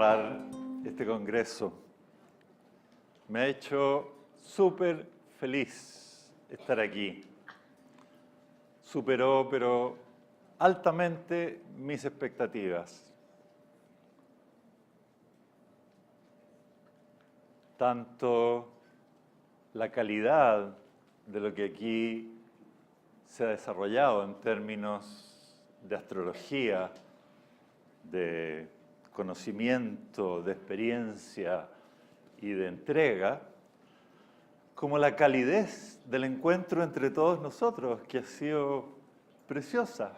cerrar este congreso. Me ha hecho súper feliz estar aquí. Superó, pero altamente mis expectativas. Tanto la calidad de lo que aquí se ha desarrollado en términos de astrología, de conocimiento, de experiencia y de entrega, como la calidez del encuentro entre todos nosotros, que ha sido preciosa.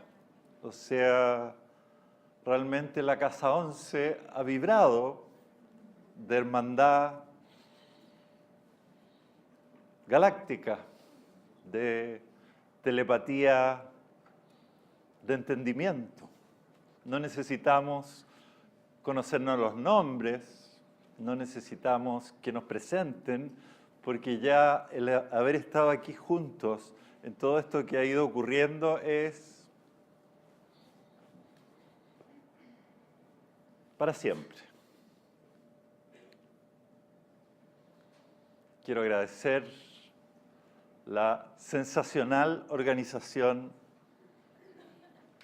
O sea, realmente la Casa 11 ha vibrado de hermandad galáctica, de telepatía, de entendimiento. No necesitamos conocernos los nombres, no necesitamos que nos presenten, porque ya el haber estado aquí juntos en todo esto que ha ido ocurriendo es para siempre. Quiero agradecer la sensacional organización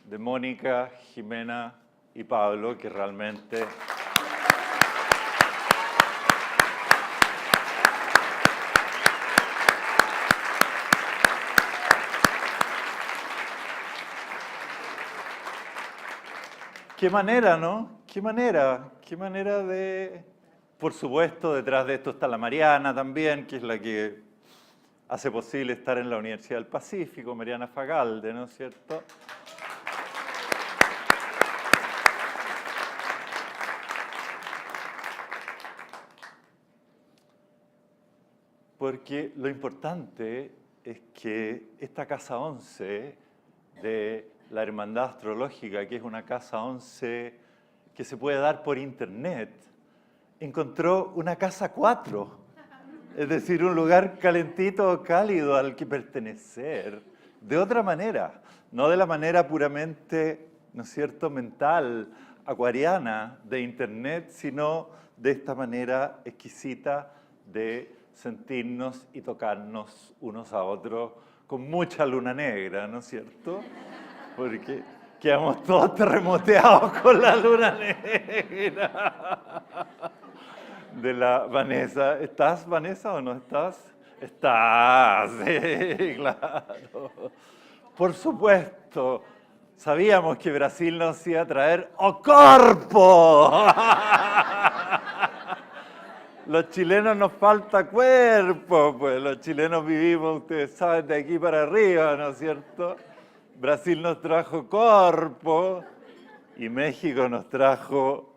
de Mónica, Jimena y Pablo, que realmente qué manera, ¿no? Qué manera de... Por supuesto, detrás de esto está la Mariana también, que es la que hace posible estar en la Universidad del Pacífico, Mariana Fagalde, ¿no es cierto? Porque lo importante es que esta Casa 11 de la Hermandad Astrológica, que es una Casa 11 que se puede dar por internet, encontró una Casa 4, es decir, un lugar calentito, cálido al que pertenecer, de otra manera, no de la manera puramente, ¿no es cierto?, mental, acuariana de internet, sino de esta manera exquisita de sentirnos y tocarnos unos a otros con mucha luna negra, ¿no es cierto? Porque quedamos todos terremoteados con la luna negra de la Vanessa. ¿Estás, Vanessa, o no estás? Estás, sí, claro. Por supuesto, sabíamos que Brasil nos iba a traer ¡o corpo! Los chilenos nos falta cuerpo, pues los chilenos vivimos, ustedes saben, de aquí para arriba, ¿no es cierto? Brasil nos trajo corpo y México nos trajo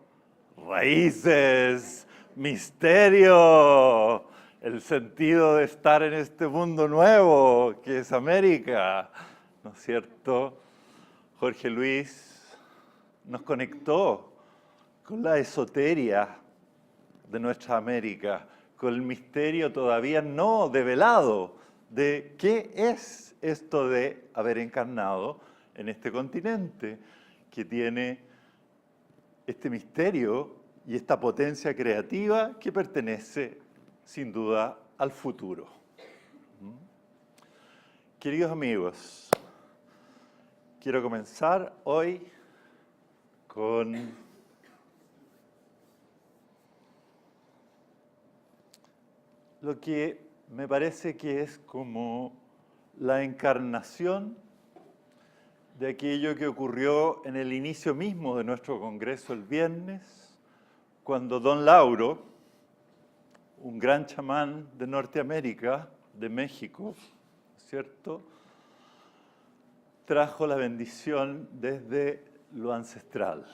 raíces, misterio, el sentido de estar en este mundo nuevo que es América, ¿no es cierto? Jorge Luis nos conectó con la esoteria de nuestra América, con el misterio todavía no develado de qué es esto de haber encarnado en este continente que tiene este misterio y esta potencia creativa que pertenece sin duda al futuro. Queridos amigos, quiero comenzar hoy con lo que me parece que es como la encarnación de aquello que ocurrió en el inicio mismo de nuestro congreso el viernes, cuando don Lauro, un gran chamán de Norteamérica, de México, ¿cierto?, trajo la bendición desde lo ancestral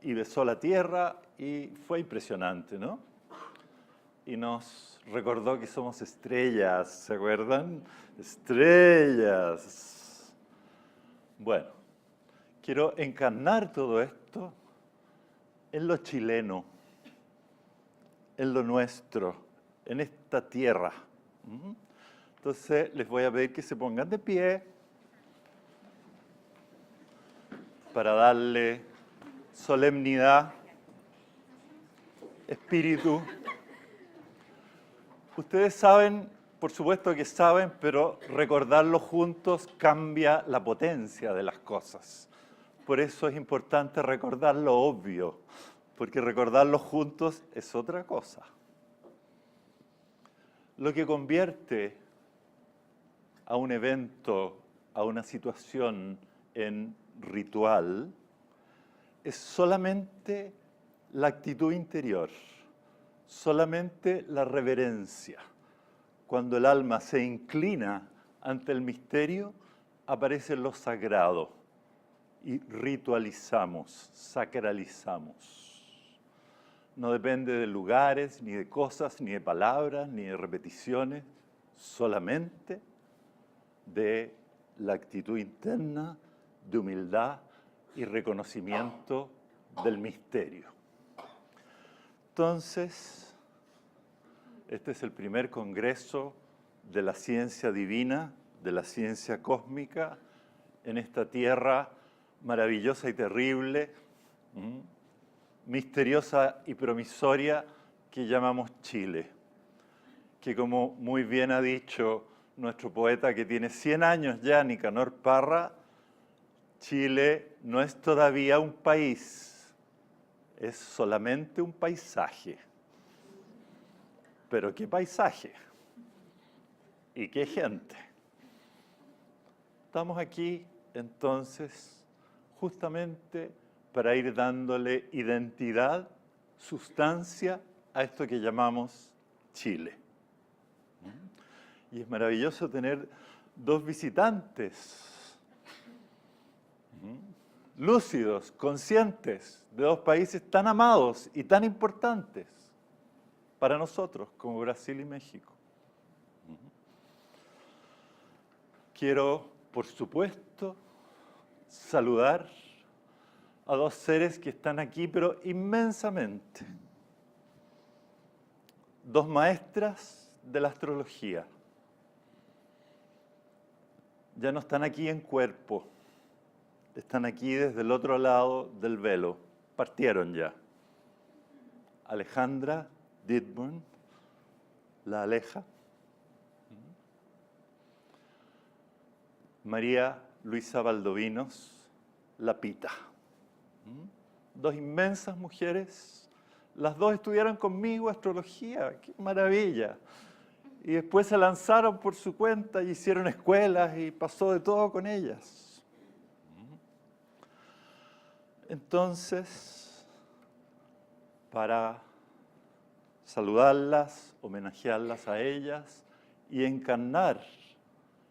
y besó la tierra y fue impresionante, ¿no? Y nos recordó que somos estrellas, ¿se acuerdan? Estrellas. Bueno, quiero encarnar todo esto en lo chileno, en lo nuestro, en esta tierra. Entonces les voy a pedir que se pongan de pie para darle solemnidad espíritu. Ustedes saben, por supuesto que saben, pero recordarlo juntos cambia la potencia de las cosas. Por eso es importante recordar lo obvio, porque recordarlo juntos es otra cosa. Lo que convierte a un evento, a una situación en ritual, es solamente la actitud interior, solamente la reverencia. Cuando el alma se inclina ante el misterio, aparece lo sagrado y ritualizamos, sacralizamos. No depende de lugares, ni de cosas, ni de palabras, ni de repeticiones, solamente de la actitud interna de humildad y reconocimiento del misterio. Entonces, este es el primer congreso de la ciencia divina, de la ciencia cósmica, en esta tierra maravillosa y terrible, misteriosa y promisoria que llamamos Chile, que como muy bien ha dicho nuestro poeta que tiene 100 años ya, Nicanor Parra, Chile no es todavía un país, es solamente un paisaje. Pero qué paisaje y qué gente. Estamos aquí entonces justamente para ir dándole identidad, sustancia a esto que llamamos Chile. Y es maravilloso tener dos visitantes lúcidos, conscientes de dos países tan amados y tan importantes para nosotros como Brasil y México. Quiero, por supuesto, saludar a dos seres que están aquí, pero inmensamente. Dos maestras de la astrología. Ya no están aquí en cuerpo, están aquí desde el otro lado del velo, partieron ya. Alejandra Dittborn, la Aleja. María Luisa Valdovinos, la Pita. Dos inmensas mujeres, las dos estudiaron conmigo astrología, qué maravilla. Y después se lanzaron por su cuenta y hicieron escuelas y pasó de todo con ellas. Entonces, para saludarlas, homenajearlas a ellas y encarnar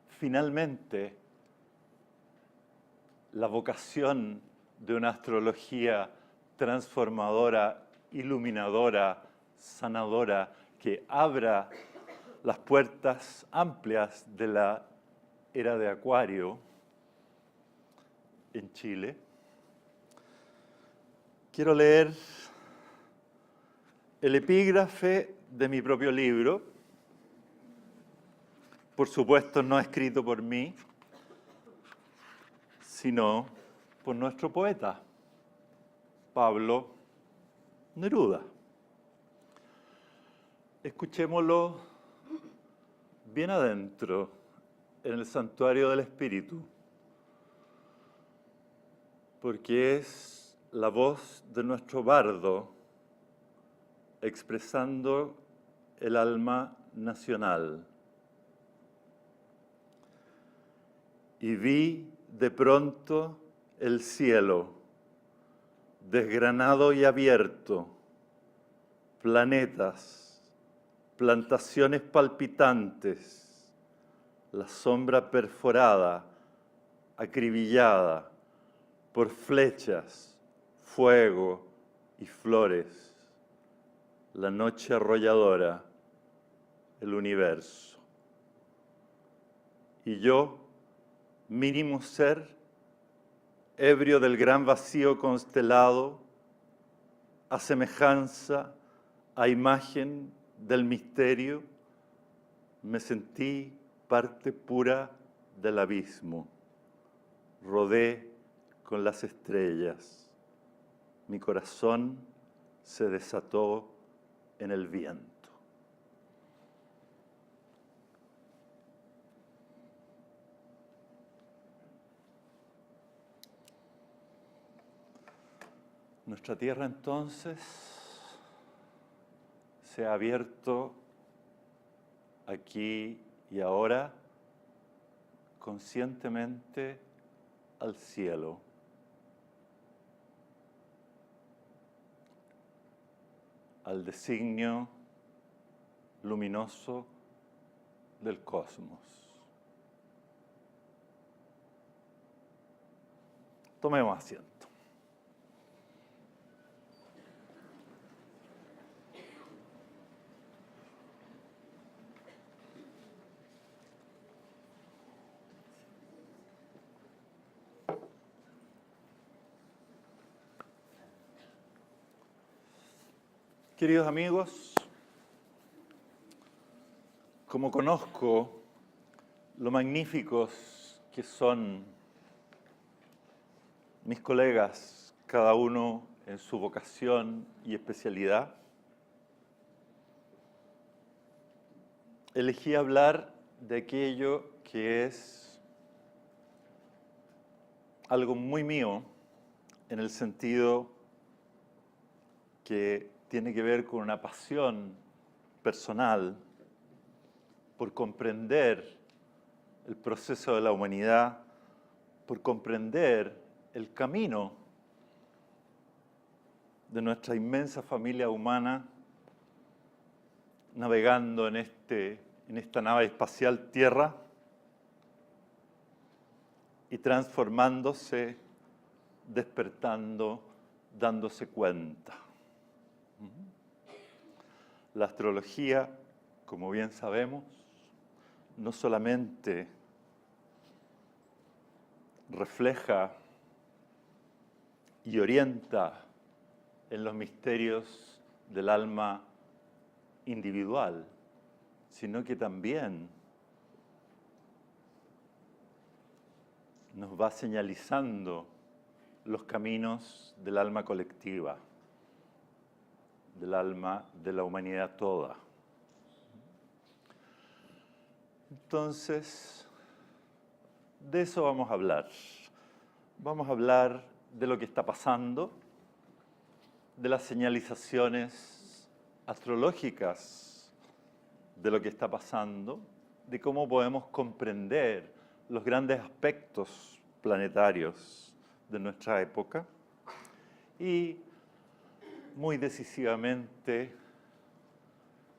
finalmente la vocación de una astrología transformadora, iluminadora, sanadora, que abra las puertas amplias de la era de Acuario en Chile. Quiero leer el epígrafe de mi propio libro, por supuesto no escrito por mí, sino por nuestro poeta, Pablo Neruda. Escuchémoslo bien adentro, en el santuario del espíritu, porque es la voz de nuestro bardo expresando el alma nacional. Y vi de pronto el cielo, desgranado y abierto, planetas, plantaciones palpitantes, la sombra perforada, acribillada por flechas, fuego y flores, la noche arrolladora, el universo. Y yo, mínimo ser, ebrio del gran vacío constelado, a semejanza, a imagen del misterio, me sentí parte pura del abismo. Rodé con las estrellas. Mi corazón se desató en el viento. Nuestra tierra entonces se ha abierto aquí y ahora conscientemente al cielo. Al designio luminoso del cosmos. Tomemos asiento. Queridos amigos, como conozco lo magníficos que son mis colegas, cada uno en su vocación y especialidad, elegí hablar de aquello que es algo muy mío, en el sentido que tiene que ver con una pasión personal por comprender el proceso de la humanidad, por comprender el camino de nuestra inmensa familia humana navegando en esta nave espacial Tierra y transformándose, despertando, dándose cuenta. La astrología, como bien sabemos, no solamente refleja y orienta en los misterios del alma individual, sino que también nos va señalizando los caminos del alma colectiva, del alma de la humanidad toda. Entonces, de eso vamos a hablar. Vamos a hablar de lo que está pasando, de las señalizaciones astrológicas de lo que está pasando, de cómo podemos comprender los grandes aspectos planetarios de nuestra época y, muy decisivamente,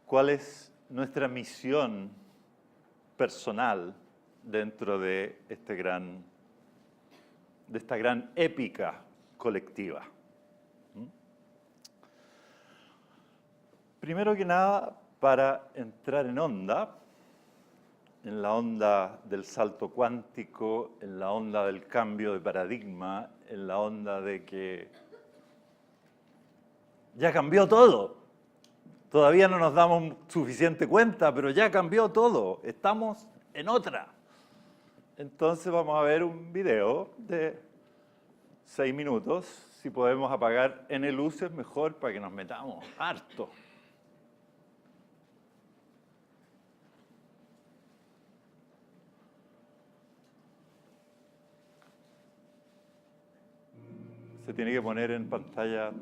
cuál es nuestra misión personal dentro de esta gran épica colectiva. Primero que nada, para entrar en la onda del salto cuántico, en la onda del cambio de paradigma, en la onda de que ya cambió todo. Todavía no nos damos suficiente cuenta, pero ya cambió todo. Estamos en otra. Entonces vamos a ver un video de 6 minutos. Si podemos apagar N luces, mejor para que nos metamos harto. Se tiene que poner en pantalla.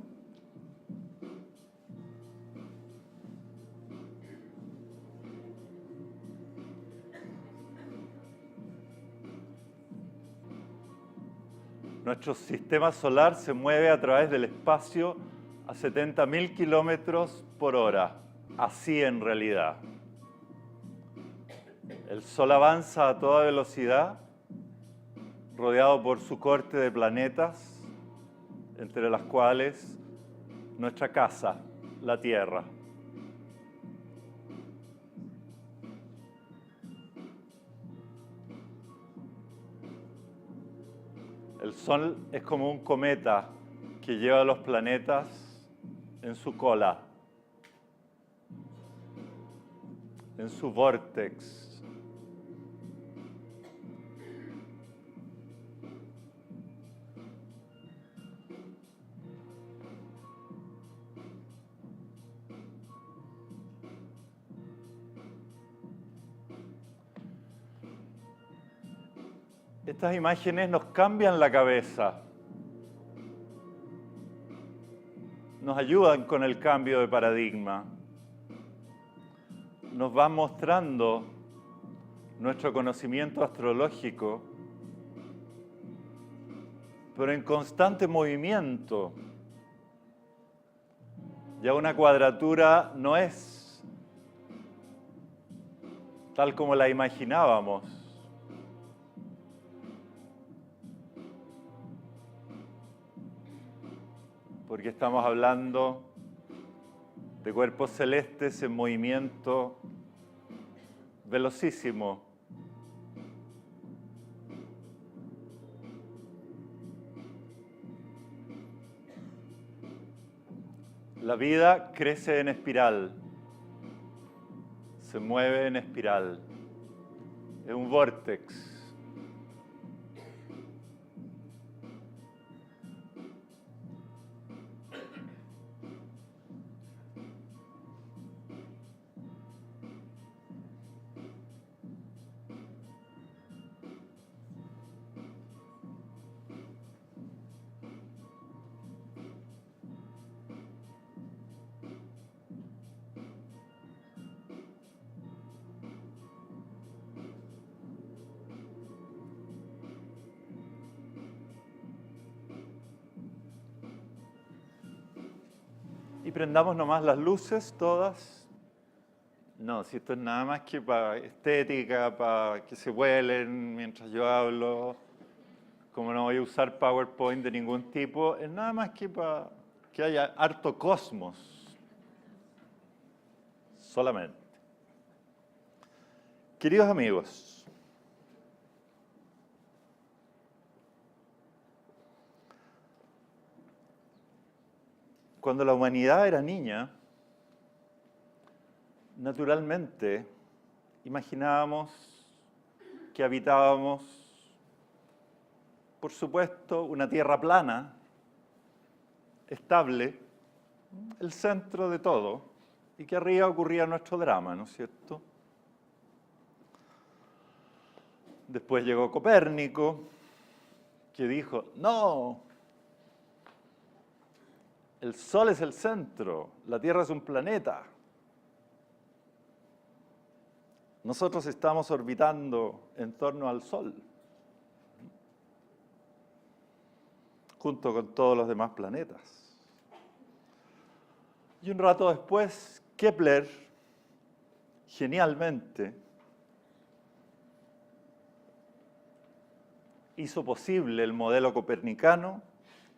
Nuestro sistema solar se mueve a través del espacio a 70.000 kilómetros por hora. Así en realidad. El Sol avanza a toda velocidad, rodeado por su corte de planetas, entre las cuales nuestra casa, la Tierra. El Sol es como un cometa que lleva a los planetas en su cola, en su vórtex. Estas imágenes nos cambian la cabeza, nos ayudan con el cambio de paradigma, nos van mostrando nuestro conocimiento astrológico, pero en constante movimiento. Ya una cuadratura no es tal como la imaginábamos. Porque estamos hablando de cuerpos celestes en movimiento velocísimo. La vida crece en espiral, se mueve en espiral, es un vórtex. Y prendamos nomás las luces todas. No, si esto es nada más que para estética, para que se vuelen mientras yo hablo. Como no voy a usar PowerPoint de ningún tipo, es nada más que para que haya harto cosmos. Solamente. Queridos amigos, cuando la humanidad era niña, naturalmente imaginábamos que habitábamos, por supuesto, una tierra plana, estable, el centro de todo, y que arriba ocurría nuestro drama, ¿no es cierto? Después llegó Copérnico, que dijo, no, el Sol es el centro, la Tierra es un planeta. Nosotros estamos orbitando en torno al Sol, junto con todos los demás planetas. Y un rato después, Kepler, genialmente, hizo posible el modelo copernicano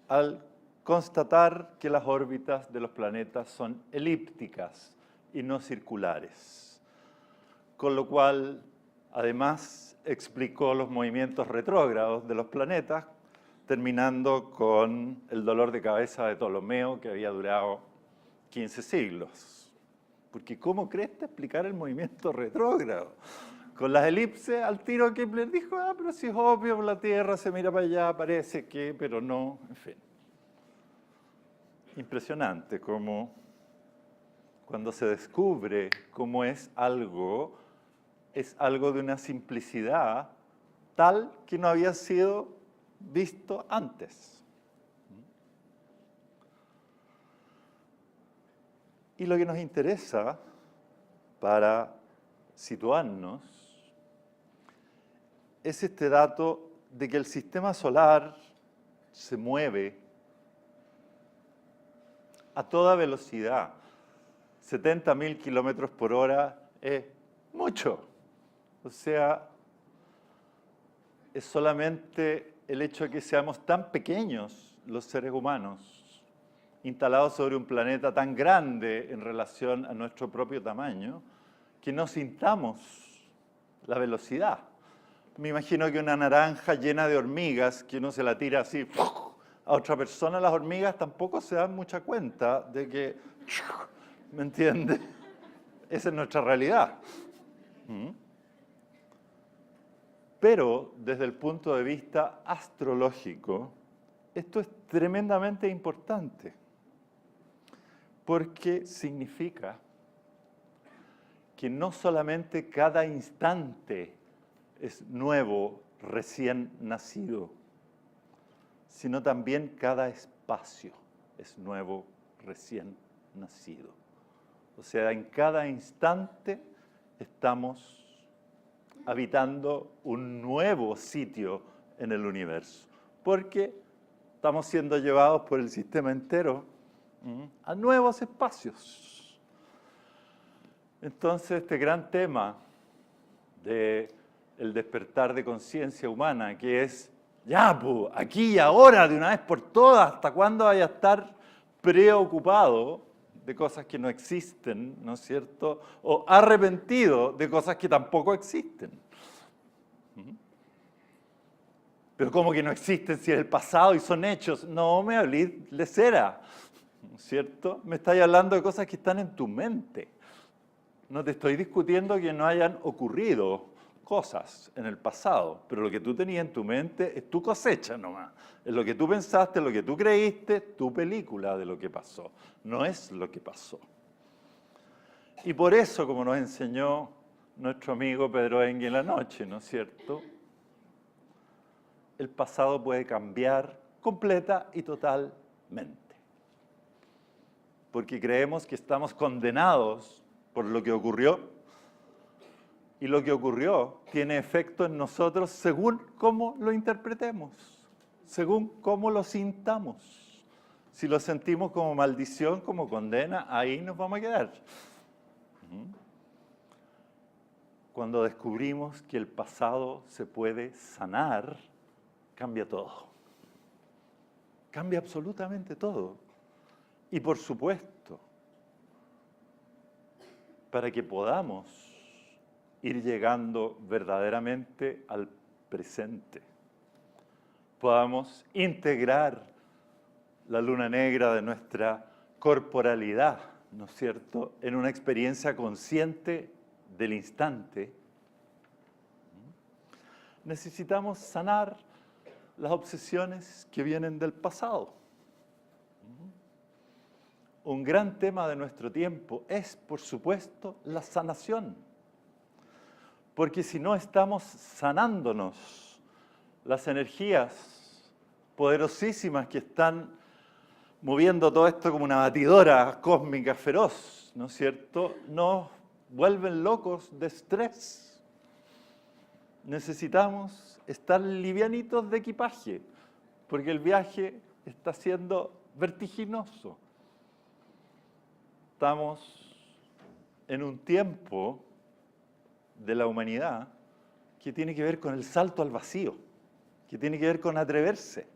al constatar que las órbitas de los planetas son elípticas y no circulares. Con lo cual, además, explicó los movimientos retrógrados de los planetas, terminando con el dolor de cabeza de Ptolomeo, que había durado 15 siglos. Porque ¿cómo crees explicar el movimiento retrógrado? Con las elipses, al tiro Kepler dijo, pero si es obvio, la Tierra se mira para allá, parece que, pero no, en fin. Impresionante cómo cuando se descubre cómo es algo de una simplicidad tal que no había sido visto antes. Y lo que nos interesa para situarnos es este dato de que el sistema solar se mueve a toda velocidad. 70.000 kilómetros por hora es mucho. O sea, es solamente el hecho de que seamos tan pequeños los seres humanos, instalados sobre un planeta tan grande en relación a nuestro propio tamaño, que no sintamos la velocidad. Me imagino que una naranja llena de hormigas, que uno se la tira así a otra persona, las hormigas tampoco se dan mucha cuenta de que, ¿me entiende? Esa es nuestra realidad. Pero desde el punto de vista astrológico, esto es tremendamente importante, porque significa que no solamente cada instante es nuevo recién nacido, sino también cada espacio es nuevo, recién nacido. O sea, en cada instante estamos habitando un nuevo sitio en el universo, porque estamos siendo llevados por el sistema entero a nuevos espacios. Entonces, este gran tema del despertar de conciencia humana, que es, ya, pues, aquí y ahora, de una vez por todas, ¿hasta cuándo vaya a estar preocupado de cosas que no existen, ¿no es cierto? O arrepentido de cosas que tampoco existen. Pero ¿cómo que no existen si es el pasado y son hechos? No me hablé de cera, ¿no es cierto? Me estáis hablando de cosas que están en tu mente. No te estoy discutiendo que no hayan ocurrido cosas en el pasado, pero lo que tú tenías en tu mente es tu cosecha nomás. Es lo que tú pensaste, lo que tú creíste, tu película de lo que pasó. No es lo que pasó. Y por eso, como nos enseñó nuestro amigo Pedro Engel anoche, ¿no es cierto? El pasado puede cambiar completa y totalmente. Porque creemos que estamos condenados por lo que ocurrió, y lo que ocurrió tiene efecto en nosotros según cómo lo interpretemos, según cómo lo sintamos. Si lo sentimos como maldición, como condena, ahí nos vamos a quedar. Cuando descubrimos que el pasado se puede sanar, cambia todo. Cambia absolutamente todo. Y por supuesto, para que podamos ir llegando verdaderamente al presente, podamos integrar la luna negra de nuestra corporalidad, ¿no es cierto?, en una experiencia consciente del instante, necesitamos sanar las obsesiones que vienen del pasado. Un gran tema de nuestro tiempo es, por supuesto, la sanación. Porque si no estamos sanándonos, las energías poderosísimas que están moviendo todo esto como una batidora cósmica feroz, ¿no es cierto?, nos vuelven locos de estrés. Necesitamos estar livianitos de equipaje, porque el viaje está siendo vertiginoso. Estamos en un tiempo de la humanidad que tiene que ver con el salto al vacío, que tiene que ver con atreverse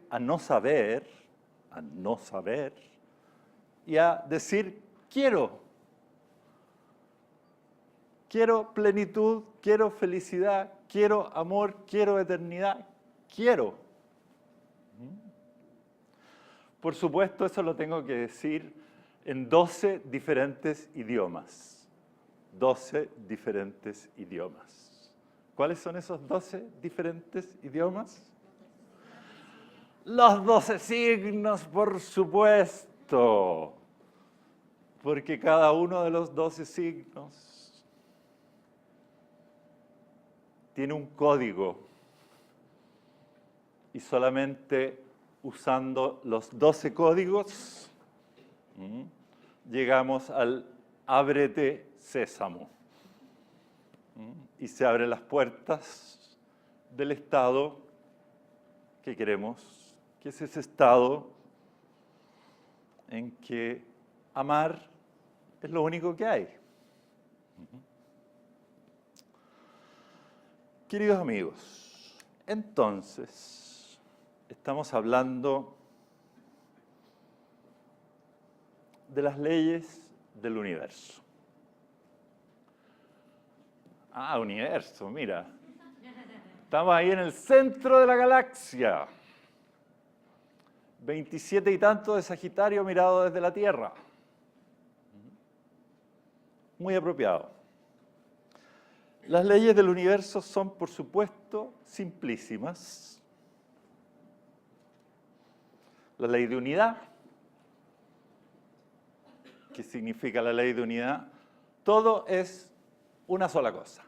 a no saber y a decir quiero plenitud, quiero felicidad, quiero amor, quiero eternidad, quiero. Por supuesto, eso lo tengo que decir en 12 diferentes idiomas. 12 diferentes idiomas. ¿Cuáles son esos 12 diferentes idiomas? Los 12 signos, por supuesto. Porque cada uno de los 12 signos tiene un código. Y solamente usando los 12 códigos llegamos al ábrete sésamo. Y se abren las puertas del estado que queremos, que es ese estado en que amar es lo único que hay. Queridos amigos, entonces estamos hablando de las leyes del universo. Ah, universo, mira. Estamos ahí en el centro de la galaxia. 27 y tanto de Sagitario mirado desde la Tierra. Muy apropiado. Las leyes del universo son, por supuesto, simplísimas. La ley de unidad. ¿Qué significa la ley de unidad? Todo es una sola cosa.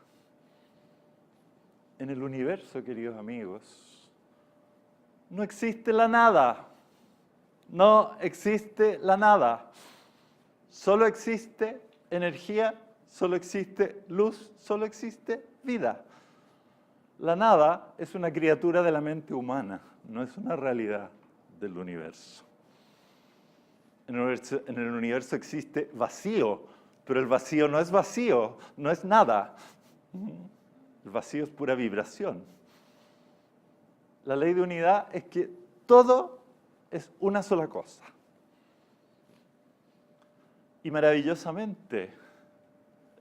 en el universo, queridos amigos, no existe la nada. No existe la nada. Solo existe energía, solo existe luz, solo existe vida. La nada es una criatura de la mente humana, no es una realidad del universo. En el universo existe vacío, pero el vacío no es vacío, no es nada. El vacío es pura vibración. La ley de unidad es que todo es una sola cosa. Y maravillosamente,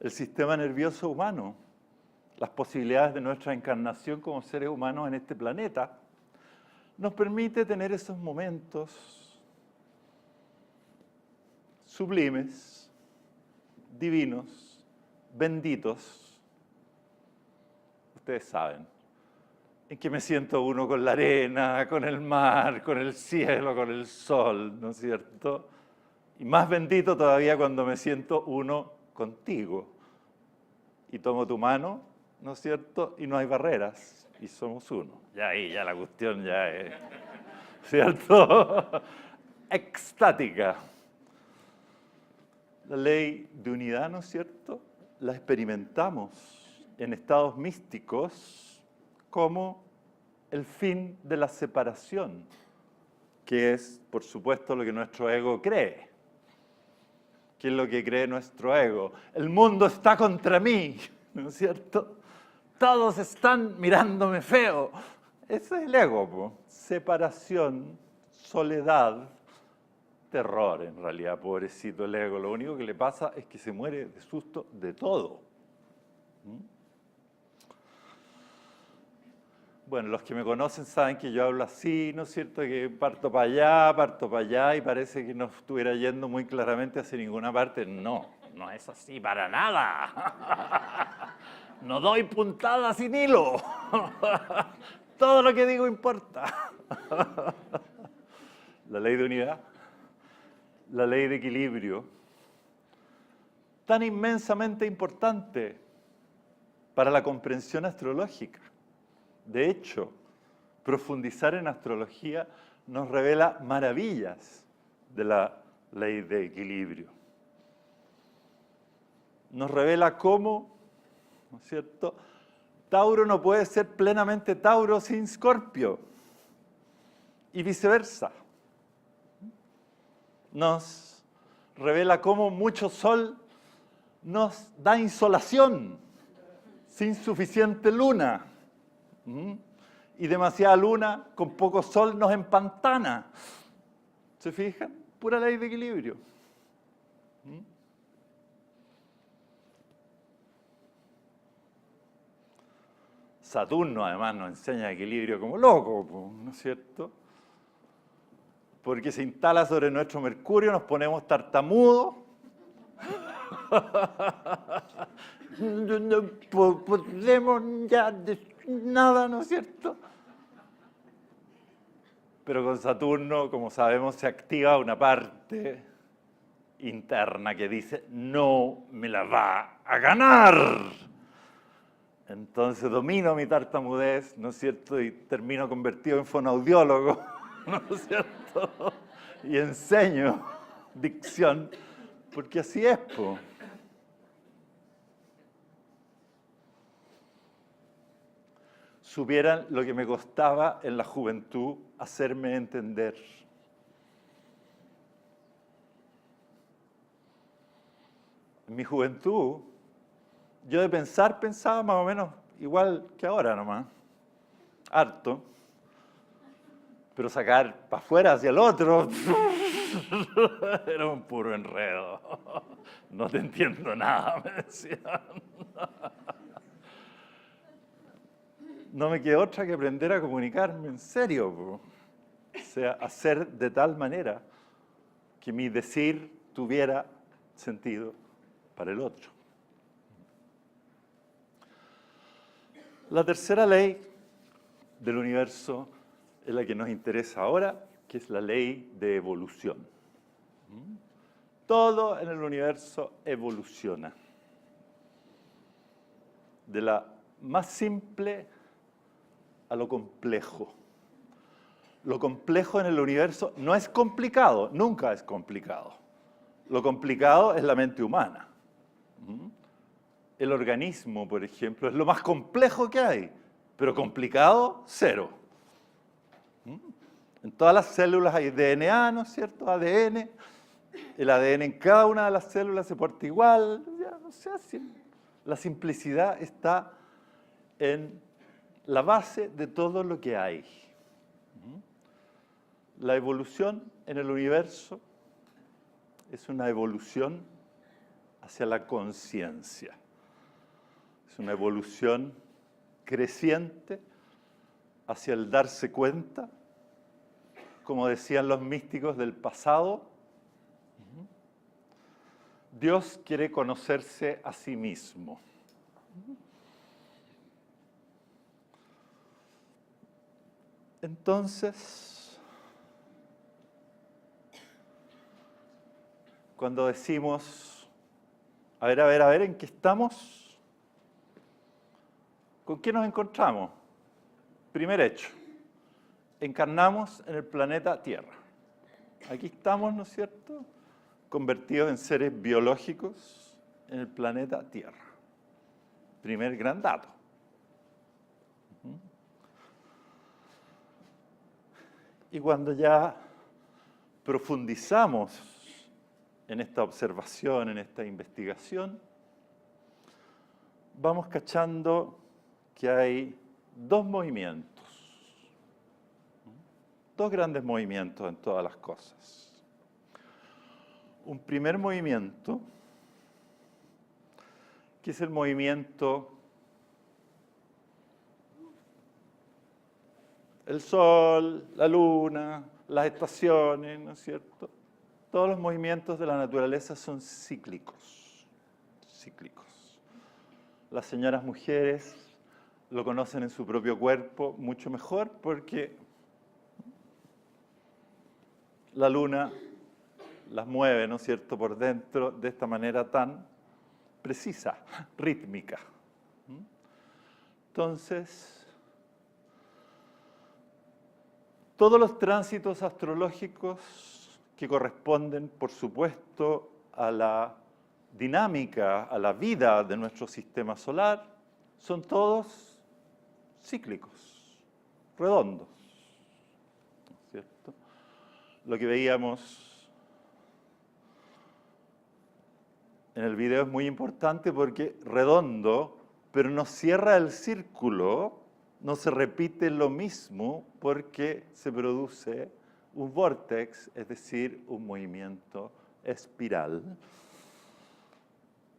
el sistema nervioso humano, las posibilidades de nuestra encarnación como seres humanos en este planeta, nos permite tener esos momentos sublimes, divinos, benditos. Ustedes saben, en que me siento uno con la arena, con el mar, con el cielo, con el sol, ¿no es cierto? Y más bendito todavía cuando me siento uno contigo. Y tomo tu mano, ¿no es cierto? Y no hay barreras, y somos uno. Ya ahí, ya la cuestión ya es, ¿cierto? Extática. La ley de unidad, ¿no es cierto?, la experimentamos en estados místicos como el fin de la separación, que es, por supuesto, lo que nuestro ego cree. ¿Qué es lo que cree nuestro ego? El mundo está contra mí, ¿no es cierto? Todos están mirándome feo. Ese es el ego, po. Separación, soledad, terror, en realidad, pobrecito el ego. Lo único que le pasa es que se muere de susto de todo. Bueno, los que me conocen saben que yo hablo así, ¿no es cierto? Que parto para allá, y parece que no estuviera yendo muy claramente hacia ninguna parte. No, no es así para nada. No doy puntada sin hilo. Todo lo que digo importa. La ley de unidad, la ley de equilibrio, tan inmensamente importante para la comprensión astrológica. De hecho, profundizar en astrología nos revela maravillas de la ley de equilibrio. Nos revela cómo, ¿no es cierto?, Tauro no puede ser plenamente Tauro sin Escorpio, y viceversa. Nos revela cómo mucho sol nos da insolación sin suficiente luna. Y demasiada luna con poco sol nos empantana. ¿Se fijan? Pura ley de equilibrio. Saturno además nos enseña equilibrio como loco, ¿no es cierto? Porque se instala sobre nuestro Mercurio, nos ponemos tartamudos. No podemos ya nada, ¿no es cierto? Pero con Saturno, como sabemos, se activa una parte interna que dice, no me la va a ganar. Entonces domino mi tartamudez, ¿no es cierto? Y termino convertido en fonoaudiólogo, ¿no es cierto? Y enseño dicción, porque así es, po. Supieran lo que me costaba en la juventud hacerme entender. En mi juventud, yo de pensaba más o menos igual que ahora nomás, harto, pero sacar para afuera hacia el otro era un puro enredo. No te entiendo nada, me decían. No me quedó otra que aprender a comunicarme en serio, po. O sea, hacer de tal manera que mi decir tuviera sentido para el otro. La tercera ley del universo es la que nos interesa ahora, que es la ley de evolución. Todo en el universo evoluciona. De la más simple a lo complejo. Lo complejo en el universo no es complicado, nunca es complicado. Lo complicado es la mente humana. El organismo, por ejemplo, es lo más complejo que hay, pero complicado, cero. En todas las células hay DNA, ¿no es cierto? ADN. El ADN en cada una de las células se porta igual. O sea, la simplicidad está en la base de todo lo que hay. La evolución en el universo es una evolución hacia la conciencia. Es una evolución creciente hacia el darse cuenta, como decían los místicos del pasado. Dios quiere conocerse a sí mismo. Entonces, cuando decimos, a ver, ¿en qué estamos? ¿Con qué nos encontramos? Primer hecho, encarnamos en el planeta Tierra. Aquí estamos, ¿no es cierto?, convertidos en seres biológicos en el planeta Tierra. Primer gran dato. Y cuando ya profundizamos en esta observación, en esta investigación, vamos cachando que hay dos movimientos, dos grandes movimientos en todas las cosas. Un primer movimiento, que es el movimiento el Sol, la Luna, las estaciones, ¿no es cierto? Todos los movimientos de la naturaleza son cíclicos. Cíclicos. Las señoras mujeres lo conocen en su propio cuerpo mucho mejor porque la Luna las mueve, ¿no es cierto?, por dentro de esta manera tan precisa, rítmica. Entonces, todos los tránsitos astrológicos que corresponden, por supuesto, a la dinámica, a la vida de nuestro sistema solar, son todos cíclicos, redondos, ¿no es cierto? Lo que veíamos en el video es muy importante porque redondo, pero no cierra el círculo, no se repite lo mismo porque se produce un vórtex, es decir, un movimiento espiral.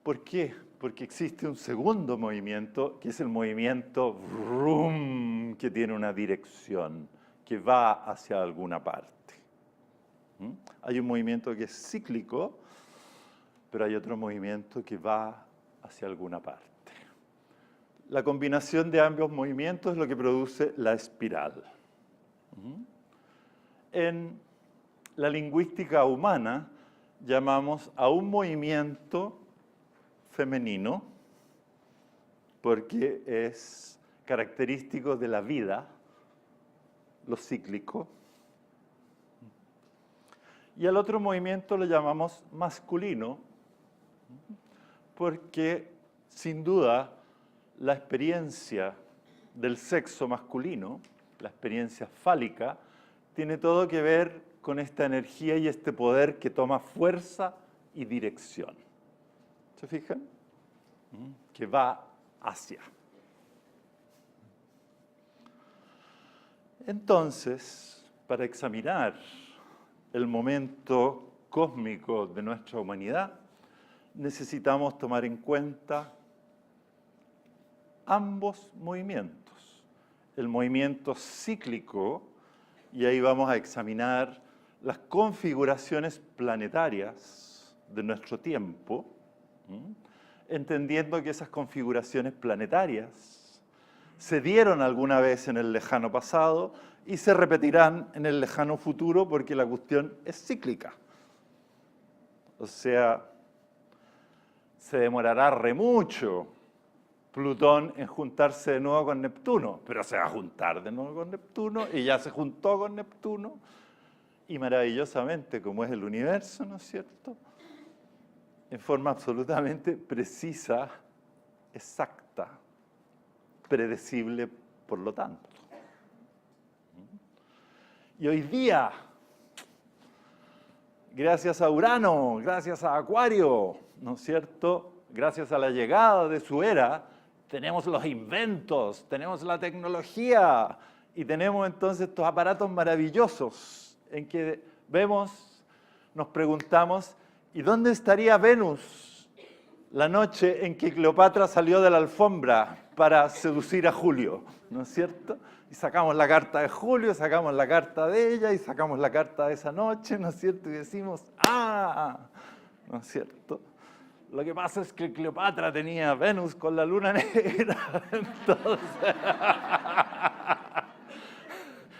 ¿Por qué? Porque existe un segundo movimiento, que es el movimiento vroom, que tiene una dirección, que va hacia alguna parte. Hay un movimiento que es cíclico, pero hay otro movimiento que va hacia alguna parte. La combinación de ambos movimientos es lo que produce la espiral. En la lingüística humana llamamos a un movimiento femenino porque es característico de la vida, lo cíclico. Y al otro movimiento lo llamamos masculino porque, sin duda, la experiencia del sexo masculino, la experiencia fálica, tiene todo que ver con esta energía y este poder que toma fuerza y dirección. ¿Se fijan? Que va hacia. Entonces, para examinar el momento cósmico de nuestra humanidad, necesitamos tomar en cuenta ambos movimientos. El movimiento cíclico, y ahí vamos a examinar las configuraciones planetarias de nuestro tiempo, entendiendo que esas configuraciones planetarias se dieron alguna vez en el lejano pasado y se repetirán en el lejano futuro porque la cuestión es cíclica. O sea, se demorará re mucho Plutón en juntarse de nuevo con Neptuno, pero se va a juntar de nuevo con Neptuno y ya se juntó con Neptuno y maravillosamente, como es el universo, ¿no es cierto?, en forma absolutamente precisa, exacta, predecible por lo tanto. Y hoy día, gracias a Urano, gracias a Acuario, ¿no es cierto?, gracias a la llegada de su era, tenemos los inventos, tenemos la tecnología y tenemos entonces estos aparatos maravillosos en que vemos, nos preguntamos, ¿y dónde estaría Venus la noche en que Cleopatra salió de la alfombra para seducir a Julio? ¿No es cierto? Y sacamos la carta de Julio, sacamos la carta de ella y sacamos la carta de esa noche, ¿no es cierto? Y decimos, ¡ah! ¿No es cierto? Lo que pasa es que Cleopatra tenía Venus con la luna negra, entonces...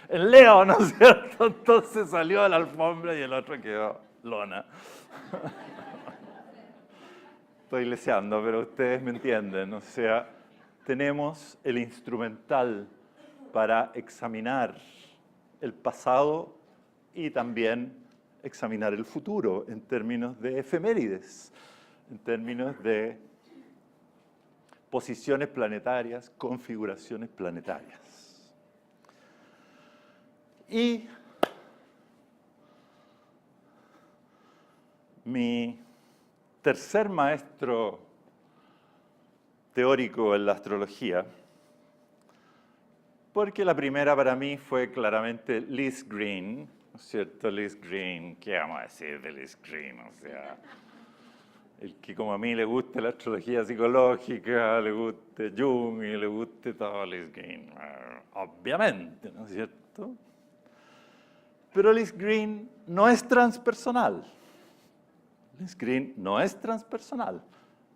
El Leo, ¿no es cierto? Entonces salió de la alfombra y el otro quedó lona. Estoy leseando, pero ustedes me entienden. O sea, tenemos el instrumental para examinar el pasado y también examinar el futuro en términos de efemérides, en términos de posiciones planetarias, configuraciones planetarias. Y mi tercer maestro teórico en la astrología, porque la primera para mí fue claramente Liz Green, ¿no es cierto? Liz Green, ¿qué vamos a decir de Liz Green? O sea, el que como a mí le guste la astrología psicológica, le guste Jung y le guste todo Liz Green, obviamente, ¿no es cierto? Pero Liz Green no es transpersonal. Liz Green no es transpersonal.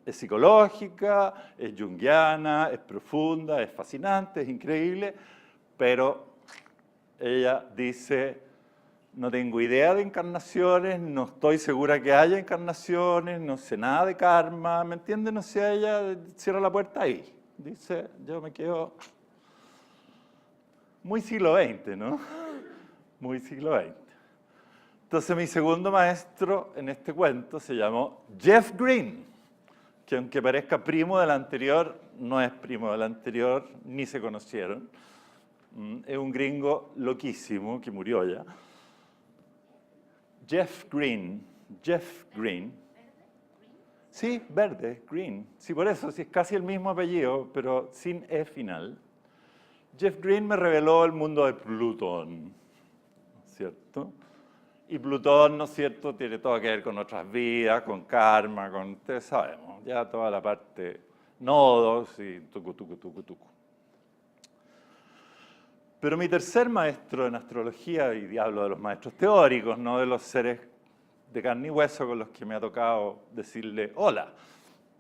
Es psicológica, es junguiana, es profunda, es fascinante, es increíble, pero ella dice, no tengo idea de encarnaciones, no estoy segura que haya encarnaciones, no sé nada de karma, ¿me entienden? O sea, ella cierra la puerta ahí. Dice, yo me quedo muy siglo XX, ¿no? Muy siglo XX. Entonces mi segundo maestro en este cuento se llamó Jeff Green, que aunque parezca primo del anterior, no es primo del anterior, ni se conocieron. Es un gringo loquísimo que murió ya. Jeff Green. Sí, verde, Green. Sí, por eso, sí es casi el mismo apellido, pero sin E final. Jeff Green me reveló el mundo de Plutón, ¿cierto? Y Plutón, ¿no es cierto?, tiene todo que ver con otras vidas, con karma, con, ustedes sabemos, ya toda la parte nodos y tucu. Pero mi tercer maestro en astrología, y hablo de los maestros teóricos, no de los seres de carne y hueso con los que me ha tocado decirle hola.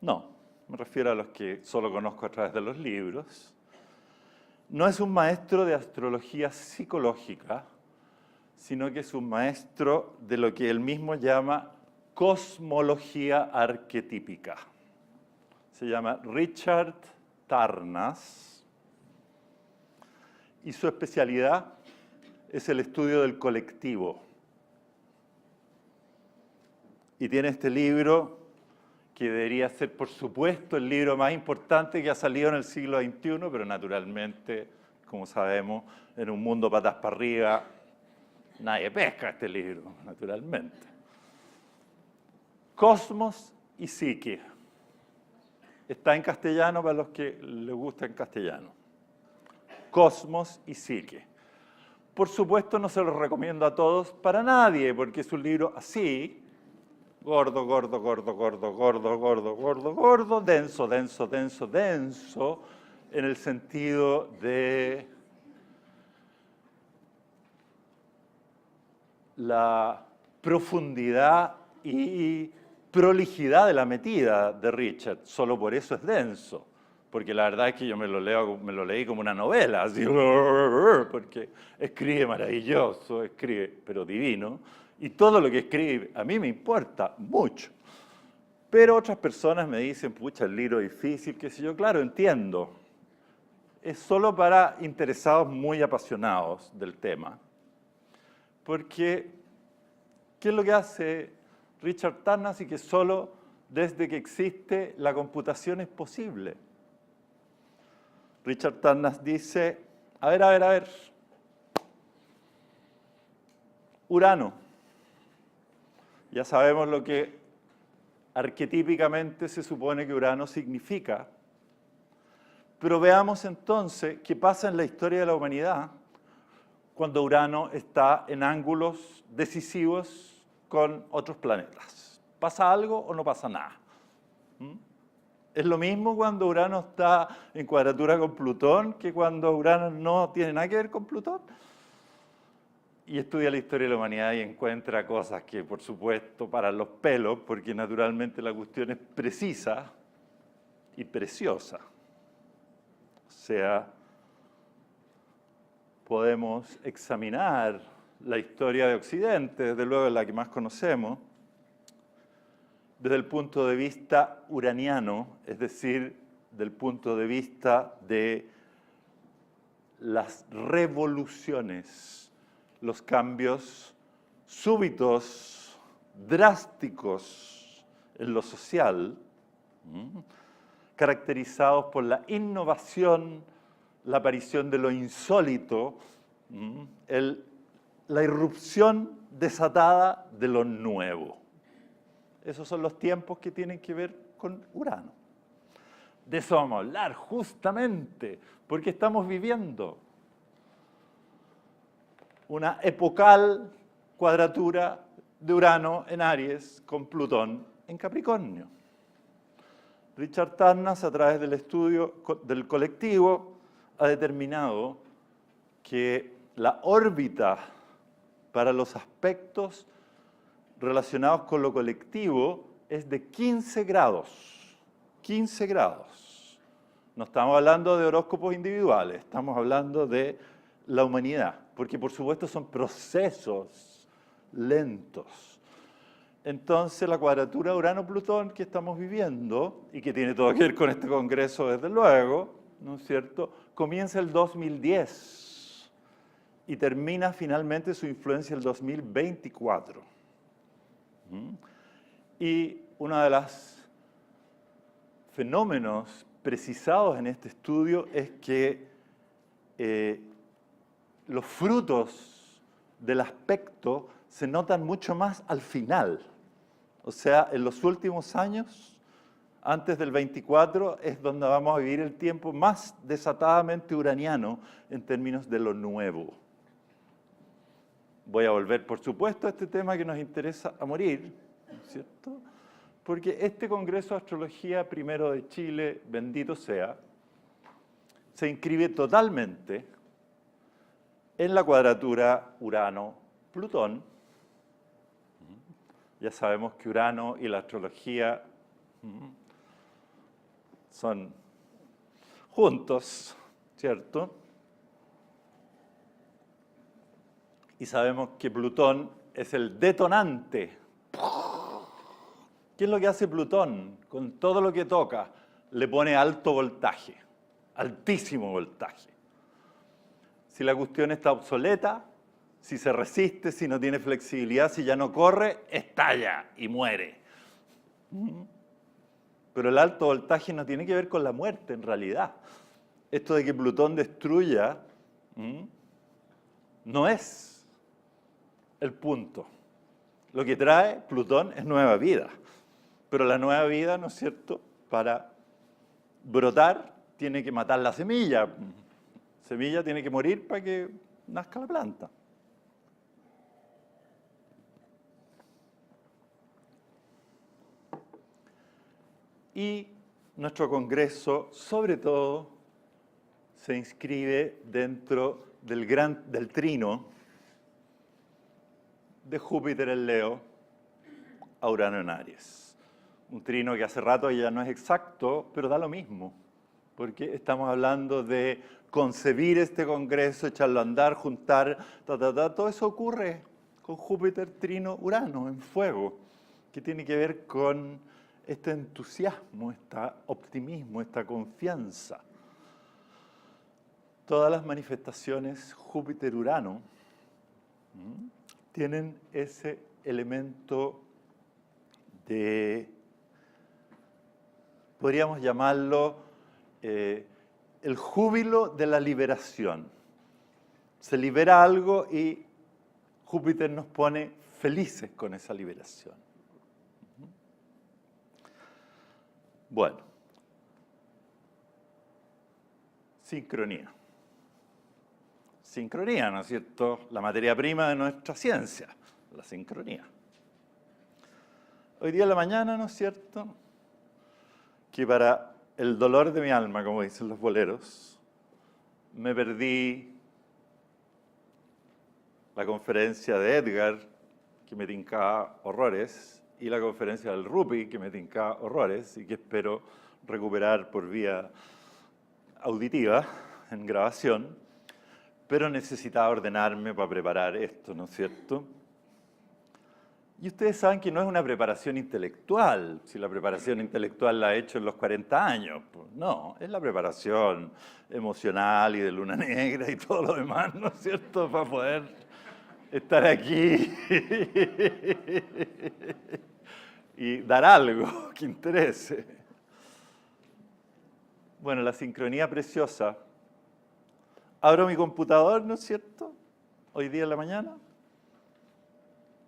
No, me refiero a los que solo conozco a través de los libros. No es un maestro de astrología psicológica, sino que es un maestro de lo que él mismo llama cosmología arquetípica. Se llama Richard Tarnas y su especialidad es el estudio del colectivo. Y tiene este libro que debería ser, por supuesto, el libro más importante que ha salido en el siglo XXI, pero naturalmente, como sabemos, en un mundo patas para arriba, nadie pesca este libro, naturalmente. Cosmos y psique. Está en castellano para los que les gusta en castellano. Cosmos y psique. Por supuesto, no se los recomiendo a todos para nadie, porque es un libro así, gordo, denso, en el sentido de la profundidad y prolijidad de la metida de Richard. Solo por eso es denso, porque la verdad es que yo me lo leí como una novela, así, porque escribe maravilloso, escribe, pero divino, y todo lo que escribe a mí me importa mucho. Pero otras personas me dicen, pucha, el libro es difícil, qué sé yo. Claro, entiendo. Es solo para interesados muy apasionados del tema. Porque, ¿qué es lo que hace Richard Tarnas? Y que solo desde que existe la computación es posible. Richard Tarnas dice, a ver. Urano. Ya sabemos lo que arquetípicamente se supone que Urano significa. Pero veamos entonces qué pasa en la historia de la humanidad cuando Urano está en ángulos decisivos con otros planetas. ¿Pasa algo o no pasa nada? Es lo mismo cuando Urano está en cuadratura con Plutón que cuando Urano no tiene nada que ver con Plutón. Y estudia la historia de la humanidad y encuentra cosas que, por supuesto, paran los pelos, porque naturalmente la cuestión es precisa y preciosa. O sea, podemos examinar la historia de Occidente, desde luego la que más conocemos, desde el punto de vista uraniano, es decir, del punto de vista de las revoluciones, los cambios súbitos, drásticos en lo social, caracterizados por la innovación, la aparición de lo insólito, la irrupción desatada de lo nuevo. Esos son los tiempos que tienen que ver con Urano. De eso vamos a hablar justamente porque estamos viviendo una epocal cuadratura de Urano en Aries con Plutón en Capricornio. Richard Tarnas, a través del estudio del colectivo, ha determinado que la órbita para los aspectos relacionados con lo colectivo es de 15 grados. 15 grados. No estamos hablando de horóscopos individuales, estamos hablando de la humanidad, porque por supuesto son procesos lentos. Entonces la cuadratura Urano-Plutón que estamos viviendo, y que tiene todo que ver con este congreso desde luego, ¿no es cierto?, comienza el 2010 y termina finalmente su influencia el 2024. Y uno de los fenómenos precisados en este estudio es que los frutos del aspecto se notan mucho más al final. O sea, en los últimos años, antes del 24, es donde vamos a vivir el tiempo más desatadamente uraniano en términos de lo nuevo. Voy a volver, por supuesto, a este tema que nos interesa a morir, ¿cierto? Porque este Congreso de Astrología primero de Chile, bendito sea, se inscribe totalmente en la cuadratura Urano-Plutón. Ya sabemos que Urano y la astrología son juntos, ¿cierto? Y sabemos que Plutón es el detonante. ¿Qué es lo que hace Plutón con todo lo que toca? Le pone alto voltaje, altísimo voltaje. Si la cuestión está obsoleta, si se resiste, si no tiene flexibilidad, si ya no corre, estalla y muere. Pero el alto voltaje no tiene que ver con la muerte en realidad. Esto de que Plutón destruya no es el punto. Lo que trae Plutón es nueva vida. Pero la nueva vida, ¿no es cierto?, para brotar tiene que matar la semilla. La semilla tiene que morir para que nazca la planta. Y nuestro congreso, sobre todo, se inscribe dentro del trino de Júpiter en Leo a Urano en Aries. Un trino que hace rato ya no es exacto, pero da lo mismo, porque estamos hablando de concebir este congreso, echarlo a andar, juntar, todo eso ocurre con Júpiter trino Urano en fuego, que tiene que ver con este entusiasmo, este optimismo, esta confianza. Todas las manifestaciones Júpiter-Urano tienen ese elemento de, podríamos llamarlo, el júbilo de la liberación. Se libera algo y Júpiter nos pone felices con esa liberación. Bueno, sincronía. Sincronía, ¿no es cierto? La materia prima de nuestra ciencia, la sincronía. Hoy día en la mañana, ¿no es cierto?, que para el dolor de mi alma, como dicen los boleros, me perdí la conferencia de Edgar, que me tincaba horrores, y la conferencia del Rupi, que me tincaba horrores, y que espero recuperar por vía auditiva, en grabación, pero necesitaba ordenarme para preparar esto, ¿no es cierto? Y ustedes saben que no es una preparación intelectual, si la preparación intelectual la he hecho en los 40 años. Pues no, es la preparación emocional y de luna negra y todo lo demás, ¿no es cierto?, para poder estar aquí y dar algo que interese. Bueno, la sincronía preciosa. Abro mi computador, ¿no es cierto?, hoy día en la mañana,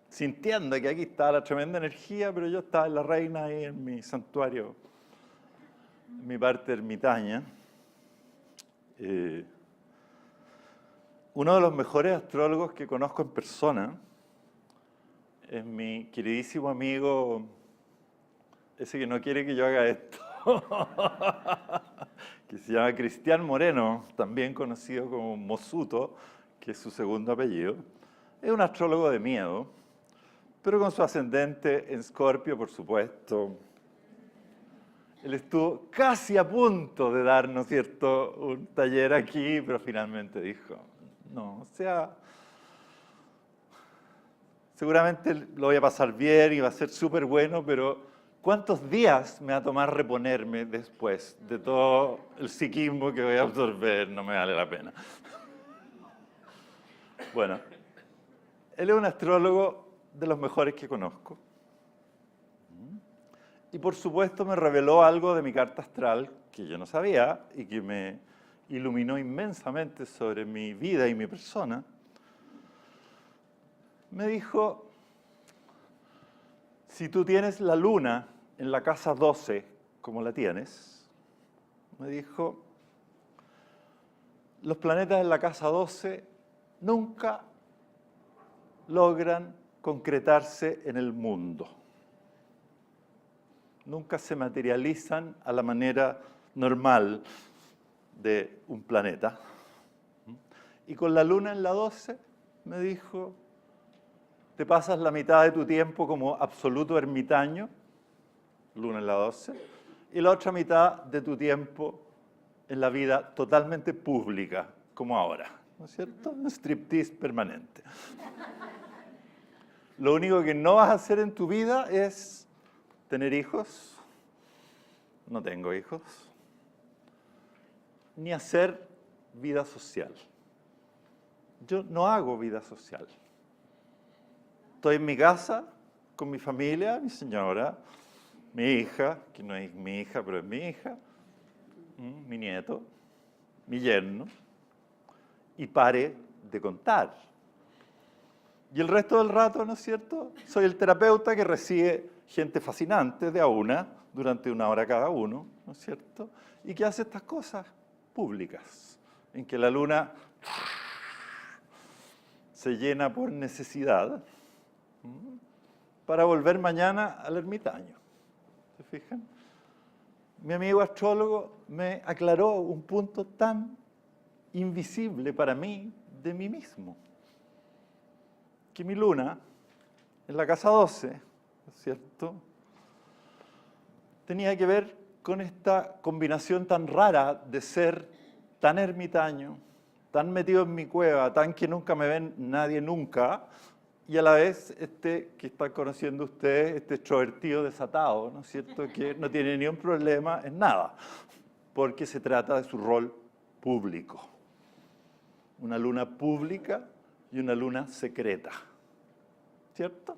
sintiendo que aquí estaba la tremenda energía, pero yo estaba en La Reina, ahí en mi santuario, en mi parte ermitaña. Uno de los mejores astrólogos que conozco en persona es mi queridísimo amigo, ese que no quiere que yo haga esto, que se llama Cristian Moreno, también conocido como Mosuto, que es su segundo apellido. Es un astrólogo de miedo, pero con su ascendente en Escorpio, por supuesto. Él estuvo casi a punto de dar, ¿no es cierto?, un taller aquí, pero finalmente dijo, no, o sea, seguramente lo voy a pasar bien y va a ser súper bueno, pero ¿cuántos días me va a tomar reponerme después de todo el psiquismo que voy a absorber? No me vale la pena. Bueno, él es un astrólogo de los mejores que conozco. Y por supuesto me reveló algo de mi carta astral que yo no sabía y que me iluminó inmensamente sobre mi vida y mi persona. Me dijo, si tú tienes la luna en la casa 12, como la tienes, me dijo, los planetas en la casa 12 nunca logran concretarse en el mundo. Nunca se materializan a la manera normal de un planeta. Y con la luna en la 12, me dijo, te pasas la mitad de tu tiempo como absoluto ermitaño, luna en la 12, y la otra mitad de tu tiempo en la vida totalmente pública, como ahora, ¿no es cierto? Un striptease permanente. Lo único que no vas a hacer en tu vida es tener hijos, no tengo hijos, ni hacer vida social. Yo no hago vida social. Estoy en mi casa, con mi familia, mi señora, mi hija, que no es mi hija, pero es mi hija, mi nieto, mi yerno, y pare de contar. Y el resto del rato, ¿no es cierto?, soy el terapeuta que recibe gente fascinante de a una, durante 1 hora cada uno, ¿no es cierto?, y que hace estas cosas públicas, en que la luna se llena por necesidad para volver mañana al ermitaño. ¿Se fijan? Mi amigo astrólogo me aclaró un punto tan invisible para mí de mí mismo, que mi luna, en la casa 12, ¿no es cierto?, tenía que ver con esta combinación tan rara de ser tan ermitaño, tan metido en mi cueva, tan que nunca me ven nadie nunca, y a la vez que están conociendo ustedes, este extrovertido desatado, ¿no es cierto?, que no tiene ni un problema en nada, porque se trata de su rol público. Una luna pública y una luna secreta, ¿cierto?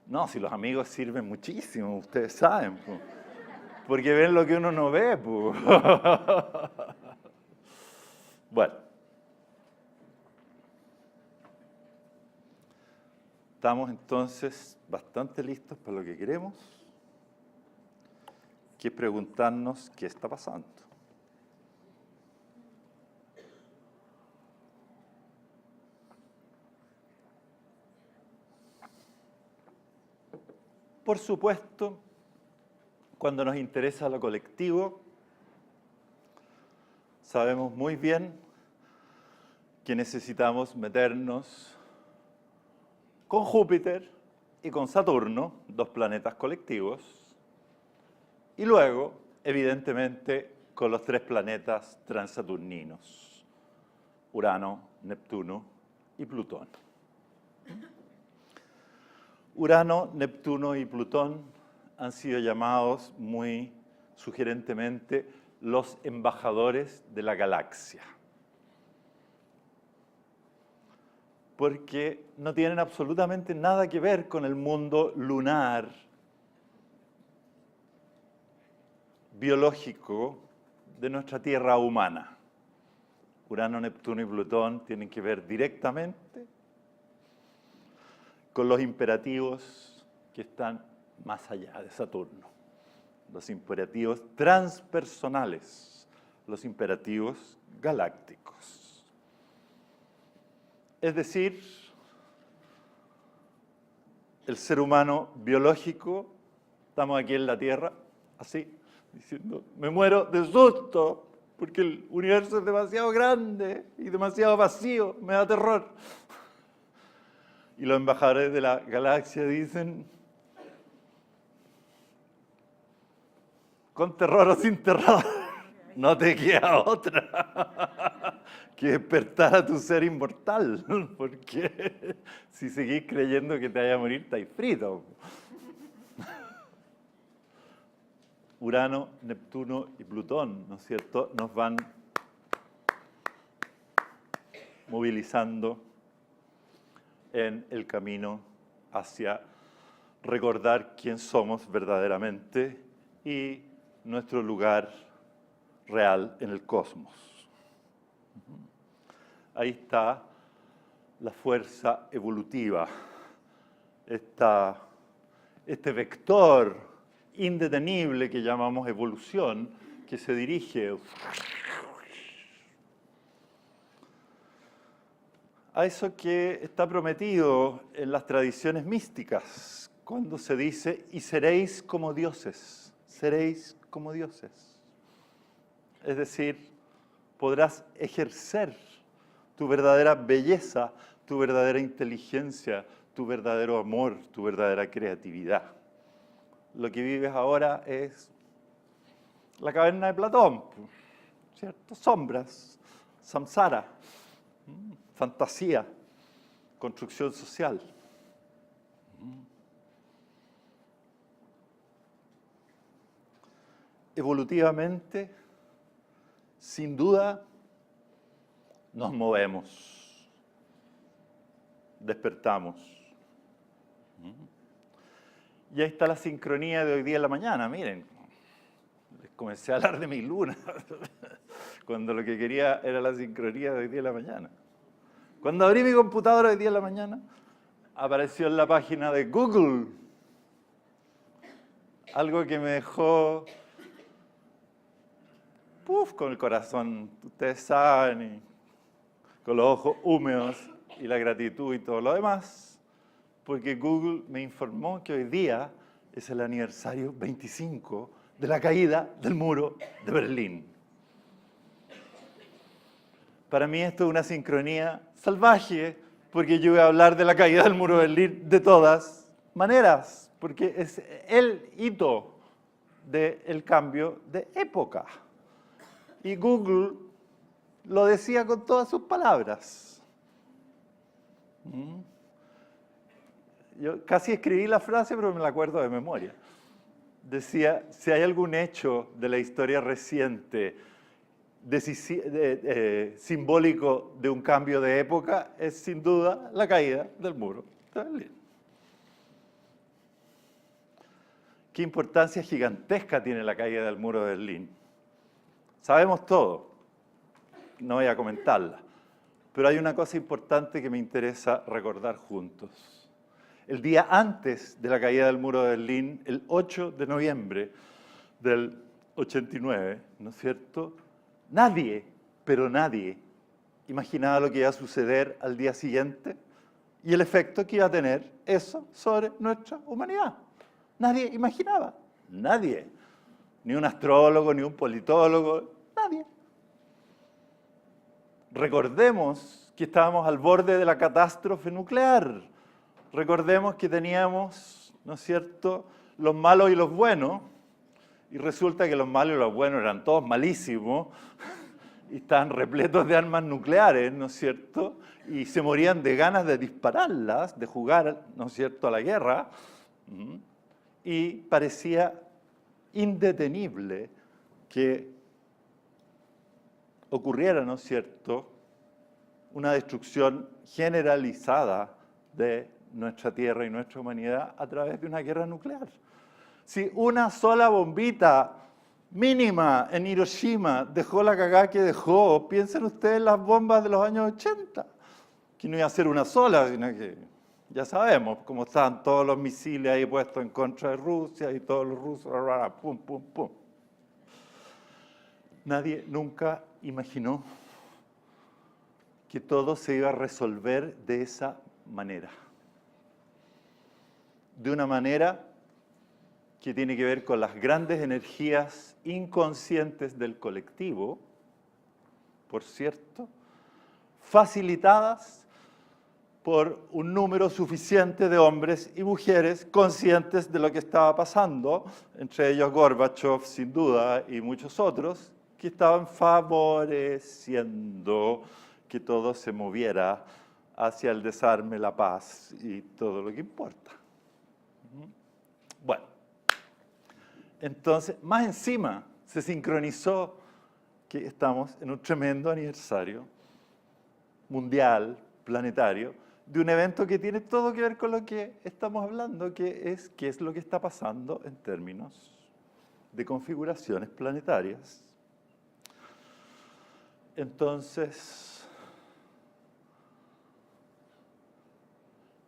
No, si los amigos sirven muchísimo, ustedes saben, pues, porque ven lo que uno no ve, pues. Bueno. Estamos entonces bastante listos para lo que queremos, que es preguntarnos qué está pasando. Por supuesto, cuando nos interesa lo colectivo, sabemos muy bien que necesitamos meternos con Júpiter y con Saturno, dos planetas colectivos, y luego, evidentemente, con los tres planetas transaturninos, Urano, Neptuno y Plutón. Urano, Neptuno y Plutón han sido llamados muy sugerentemente los embajadores de la galaxia, porque no tienen absolutamente nada que ver con el mundo lunar, biológico de nuestra Tierra humana. Urano, Neptuno y Plutón tienen que ver directamente con los imperativos que están más allá de Saturno, los imperativos transpersonales, los imperativos galácticos. Es decir, el ser humano biológico, estamos aquí en la Tierra, así, diciendo, me muero de susto, porque el universo es demasiado grande y demasiado vacío, me da terror. Y los embajadores de la galaxia dicen, con terror o sin terror, no te queda otra que despertar a tu ser inmortal, porque si seguís creyendo que te vaya a morir, estáis frito. Urano, Neptuno y Plutón, ¿no es cierto?, nos van movilizando en el camino hacia recordar quién somos verdaderamente y nuestro lugar real en el cosmos. Ahí está la fuerza evolutiva, este vector indetenible que llamamos evolución, que se dirige a eso que está prometido en las tradiciones místicas, cuando se dice, y seréis como dioses, seréis como dioses. Es decir, podrás ejercer tu verdadera belleza, tu verdadera inteligencia, tu verdadero amor, tu verdadera creatividad. Lo que vives ahora es la caverna de Platón, ¿cierto? Sombras, samsara, fantasía, construcción social. Evolutivamente, sin duda, nos movemos, despertamos. Y ahí está la sincronía de hoy día en la mañana, miren. Les comencé a hablar de mi luna, cuando lo que quería era la sincronía de hoy día en la mañana. Cuando abrí mi computadora hoy día en la mañana, apareció en la página de Google algo que me dejó con el corazón, ustedes saben, y con los ojos húmedos y la gratitud y todo lo demás, porque Google me informó que hoy día es el aniversario 25 de la caída del muro de Berlín. Para mí esto es una sincronía salvaje, porque yo voy a hablar de la caída del muro de Berlín de todas maneras, porque es el hito del cambio de época. Y Google lo decía con todas sus palabras. Yo casi escribí la frase, pero me la acuerdo de memoria. Decía, si hay algún hecho de la historia reciente simbólico de un cambio de época, es sin duda la caída del muro de Berlín. ¿Qué importancia gigantesca tiene la caída del muro de Berlín? Sabemos todo, no voy a comentarla, pero hay una cosa importante que me interesa recordar juntos. El día antes de la caída del muro de Berlín, el 8 de noviembre del 89, ¿no es cierto? Nadie, pero nadie, imaginaba lo que iba a suceder al día siguiente y el efecto que iba a tener eso sobre nuestra humanidad. Nadie imaginaba, nadie. Ni un astrólogo, ni un politólogo, nadie. Recordemos que estábamos al borde de la catástrofe nuclear. Recordemos que teníamos, ¿no es cierto?, los malos y los buenos, y resulta que los malos y los buenos eran todos malísimos, y estaban repletos de armas nucleares, ¿no es cierto?, y se morían de ganas de dispararlas, de jugar, ¿no es cierto?, a la guerra, y parecía indetenible que ocurriera, ¿no es cierto?, una destrucción generalizada de nuestra Tierra y nuestra humanidad a través de una guerra nuclear. Si una sola bombita mínima en Hiroshima dejó la cagada que dejó, piensen ustedes en las bombas de los años 80, que no iba a ser una sola, sino que ya sabemos cómo estaban todos los misiles ahí puestos en contra de Rusia y todos los rusos, pum, pum, pum. Nadie nunca imaginó que todo se iba a resolver de esa manera. De una manera que tiene que ver con las grandes energías inconscientes del colectivo, por cierto, facilitadas por un número suficiente de hombres y mujeres conscientes de lo que estaba pasando, entre ellos Gorbachev, sin duda, y muchos otros, que estaban favoreciendo que todo se moviera hacia el desarme, la paz y todo lo que importa. Bueno, entonces, más encima se sincronizó que estamos en un tremendo aniversario mundial, planetario, de un evento que tiene todo que ver con lo que estamos hablando, que es qué es lo que está pasando en términos de configuraciones planetarias. Entonces,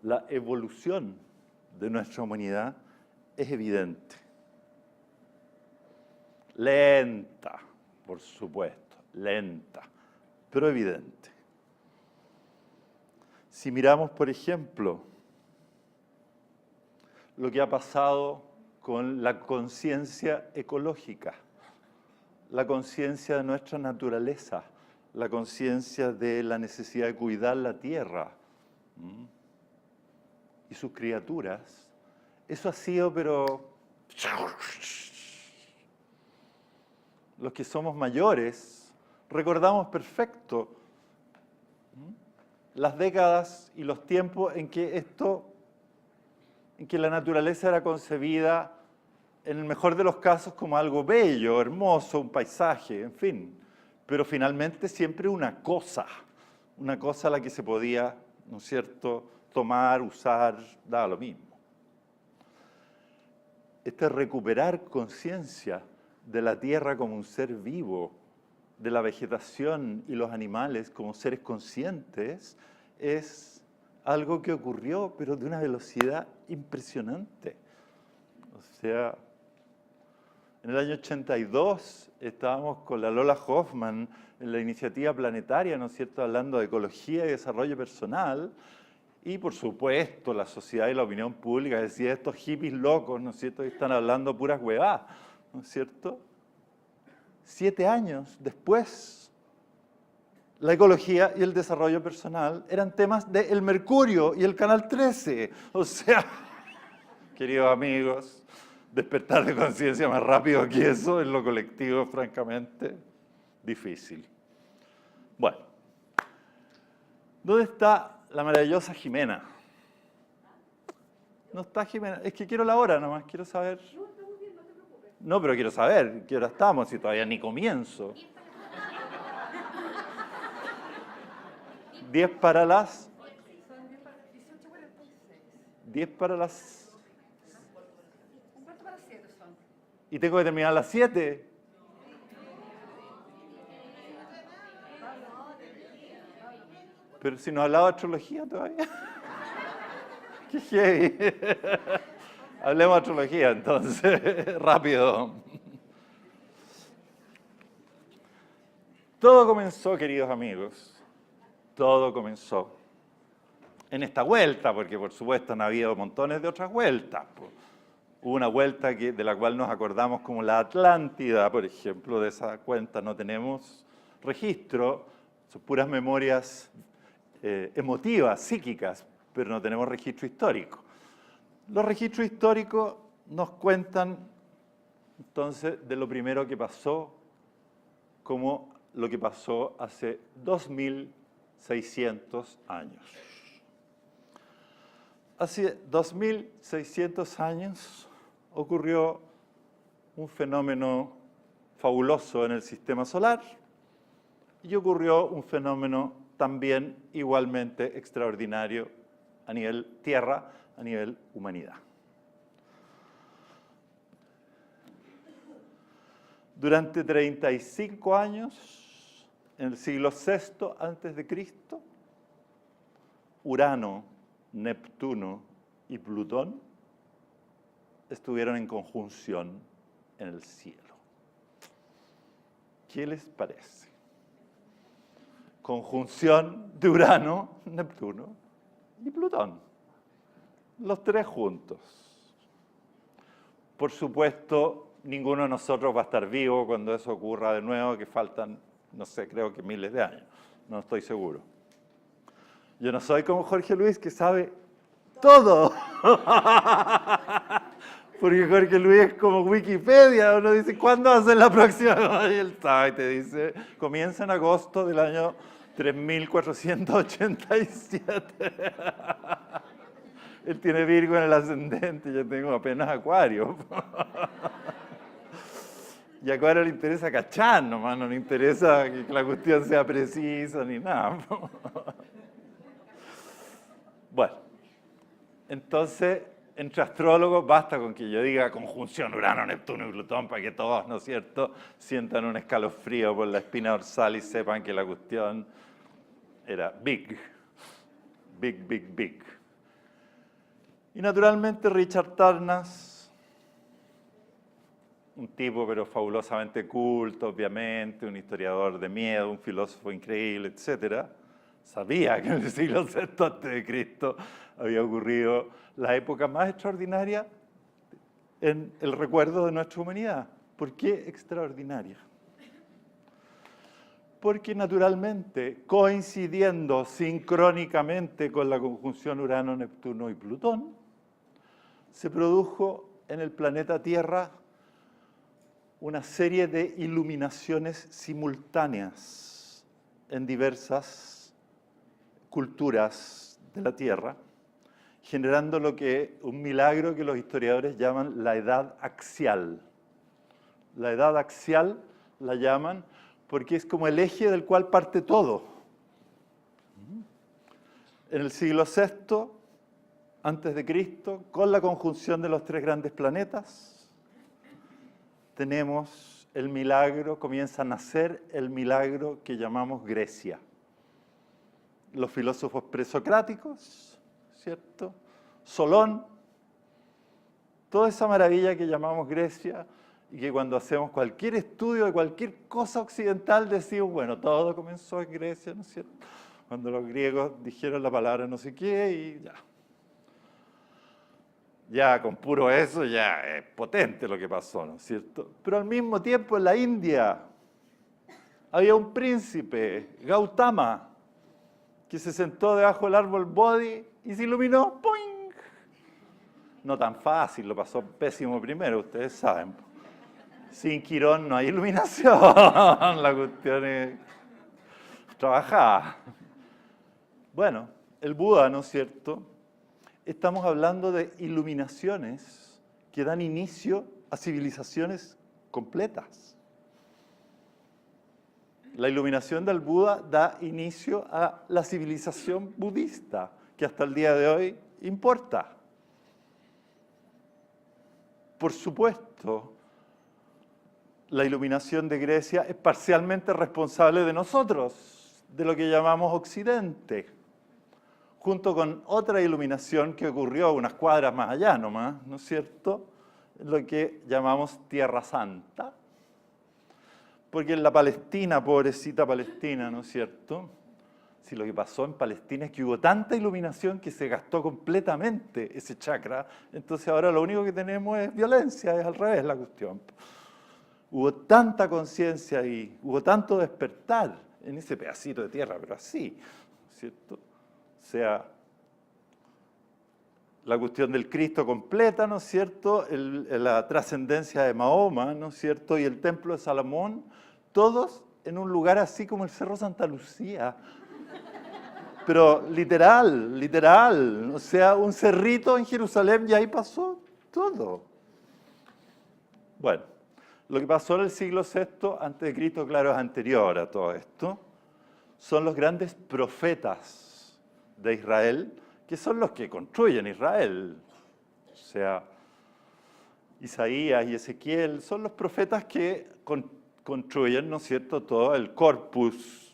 la evolución de nuestra humanidad es evidente. Lenta, por supuesto, lenta, pero evidente. Si miramos, por ejemplo, lo que ha pasado con la conciencia ecológica, la conciencia de nuestra naturaleza, la conciencia de la necesidad de cuidar la tierra y sus criaturas, eso ha sido, pero los que somos mayores recordamos perfecto las décadas y los tiempos en que la naturaleza era concebida en el mejor de los casos como algo bello, hermoso, un paisaje, en fin, pero finalmente siempre una cosa a la que se podía, ¿no es cierto?, tomar, usar, daba lo mismo. Recuperar conciencia de la tierra como un ser vivo, de la vegetación y los animales como seres conscientes, es algo que ocurrió, pero de una velocidad impresionante. O sea, en el año 82 estábamos con la Lola Hoffman en la iniciativa planetaria, ¿no es cierto?, hablando de ecología y desarrollo personal, y por supuesto la sociedad y la opinión pública decía, estos hippies locos, ¿no es cierto?, que están hablando puras huevadas, ¿no es cierto? 7 años después, la ecología y el desarrollo personal eran temas de El Mercurio y el Canal 13. O sea, queridos amigos, despertar de conciencia más rápido que eso en lo colectivo, francamente, difícil. Bueno, ¿dónde está la maravillosa Jimena. No está Jimena, es que quiero la hora nomás, quiero saber. No, estamos bien, no te preocupes. No, pero quiero saber qué hora estamos, si todavía ni comienzo. 10 para las... Son 18:46. 10 para las... Un cuarto para 7 son. Y tengo que terminar a las 7. Pero si no hablaba de astrología todavía. Qué heavy. Hablemos de astrología entonces, rápido. Todo comenzó, queridos amigos, todo comenzó en esta vuelta, porque por supuesto han habido montones de otras vueltas. Hubo una vuelta de la cual nos acordamos como la Atlántida, por ejemplo, de esa cuenta no tenemos registro, son puras memorias emotivas, psíquicas, pero no tenemos registro histórico. Los registros históricos nos cuentan entonces de lo primero que pasó, como lo que pasó hace 2600 años. Hace 2600 años ocurrió un fenómeno fabuloso en el sistema solar y ocurrió un fenómeno también igualmente extraordinario a nivel Tierra, a nivel humanidad. Durante 35 años, en el siglo VI a.C., Urano, Neptuno y Plutón estuvieron en conjunción en el cielo. ¿Qué les parece? Conjunción de Urano, Neptuno y Plutón. Los tres juntos. Por supuesto, ninguno de nosotros va a estar vivo cuando eso ocurra de nuevo, que faltan, no sé, creo que miles de años. No estoy seguro. Yo no soy como Jorge Luis, que sabe todo. Porque Jorge Luis es como Wikipedia. Uno dice, ¿cuándo va a ser la próxima? Y él sabe, te dice, comienza en agosto del año 3487. Él tiene Virgo en el ascendente, yo tengo apenas Acuario. Y a Acuario le interesa cachar nomás, no le interesa que la cuestión sea precisa ni nada. Bueno, entonces, entre astrólogos basta con que yo diga conjunción Urano, Neptuno y Plutón para que todos, ¿no es cierto?, sientan un escalofrío por la espina dorsal y sepan que la cuestión era big. Big, big, big. Y naturalmente Richard Tarnas, un tipo pero fabulosamente culto, obviamente, un historiador de miedo, un filósofo increíble, etc., sabía que en el siglo VI a.C. había ocurrido la época más extraordinaria en el recuerdo de nuestra humanidad. ¿Por qué extraordinaria? Porque naturalmente, coincidiendo sincrónicamente con la conjunción Urano, Neptuno y Plutón, se produjo en el planeta Tierra una serie de iluminaciones simultáneas en diversas culturas de la Tierra, generando un milagro que los historiadores llaman la edad axial. La edad axial la llaman porque es como el eje del cual parte todo. En el siglo VI, antes de Cristo, con la conjunción de los tres grandes planetas, tenemos el milagro, comienza a nacer el milagro que llamamos Grecia. Los filósofos presocráticos, ¿cierto? Solón, toda esa maravilla que llamamos Grecia y que cuando hacemos cualquier estudio de cualquier cosa occidental decimos, bueno, todo comenzó en Grecia, ¿no es cierto? Cuando los griegos dijeron la palabra no sé qué y ya. Ya con puro eso ya es potente lo que pasó, ¿no es cierto? Pero al mismo tiempo en la India había un príncipe, Gautama, que se sentó debajo del árbol Bodhi y se iluminó. ¡Poing! No tan fácil, lo pasó pésimo primero, ustedes saben. Sin Quirón no hay iluminación, la cuestión es trabajada. Bueno, el Buda, ¿no es cierto?, estamos hablando de iluminaciones que dan inicio a civilizaciones completas. La iluminación del Buda da inicio a la civilización budista, que hasta el día de hoy importa. Por supuesto, la iluminación de Grecia es parcialmente responsable de nosotros, de lo que llamamos Occidente, junto con otra iluminación que ocurrió unas cuadras más allá nomás, ¿no es cierto?, lo que llamamos Tierra Santa. Porque en la Palestina, pobrecita Palestina, ¿no es cierto?, si lo que pasó en Palestina es que hubo tanta iluminación que se gastó completamente ese chakra, entonces ahora lo único que tenemos es violencia, es al revés la cuestión. Hubo tanta conciencia y hubo tanto despertar en ese pedacito de tierra, pero así, ¿cierto? O sea, la cuestión del Cristo completa, ¿no es cierto?, la trascendencia de Mahoma, ¿no es cierto?, y el templo de Salomón, todos en un lugar así como el Cerro Santa Lucía. Pero literal, literal, o sea, un cerrito en Jerusalén y ahí pasó todo. Bueno, lo que pasó en el siglo VI antes de Cristo, claro, es anterior a todo esto. Son los grandes profetas de Israel, que son los que construyen Israel. O sea, Isaías y Ezequiel son los profetas que construyen, ¿no es cierto?, todo el corpus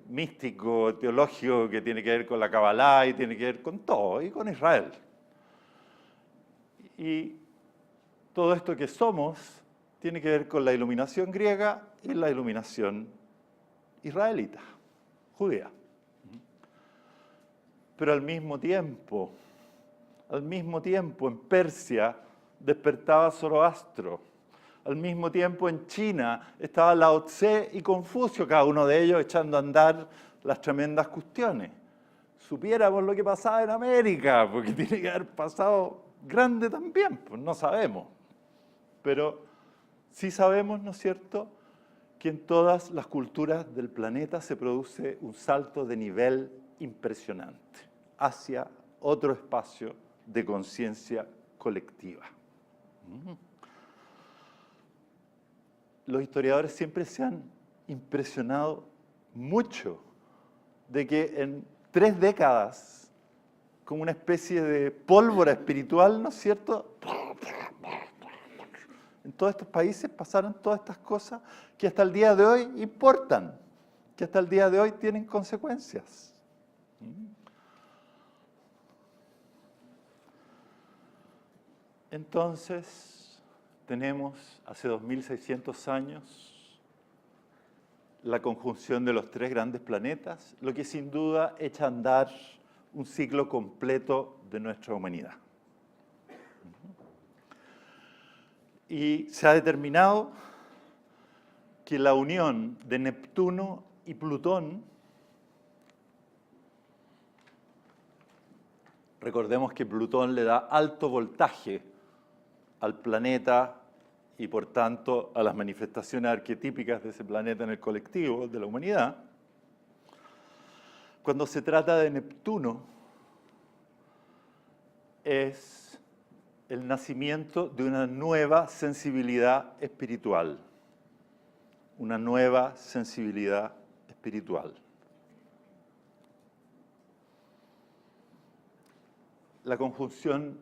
místico, teológico, que tiene que ver con la Kabbalah y tiene que ver con todo, y con Israel. Y todo esto que somos tiene que ver con la iluminación griega y la iluminación israelita, judía. Pero al mismo tiempo, en Persia despertaba Zoroastro. Al mismo tiempo en China estaba Lao Tse y Confucio, cada uno de ellos echando a andar las tremendas cuestiones. Supiéramos lo que pasaba en América, porque tiene que haber pasado grande también, pues no sabemos. Pero sí sabemos, ¿no es cierto?, que en todas las culturas del planeta se produce un salto de nivel impresionante hacia otro espacio de conciencia colectiva. Los historiadores siempre se han impresionado mucho de que en 3 décadas, como una especie de pólvora espiritual, ¿no es cierto?, en todos estos países pasaron todas estas cosas que hasta el día de hoy importan, que hasta el día de hoy tienen consecuencias. Entonces, tenemos hace 2600 años la conjunción de los 3 grandes planetas, lo que sin duda echa a andar un ciclo completo de nuestra humanidad. Y se ha determinado que la unión de Neptuno y Plutón, recordemos que Plutón le da alto voltaje al planeta y por tanto a las manifestaciones arquetípicas de ese planeta en el colectivo de la humanidad. Cuando se trata de Neptuno, es el nacimiento de una nueva sensibilidad espiritual. Una nueva sensibilidad espiritual. La conjunción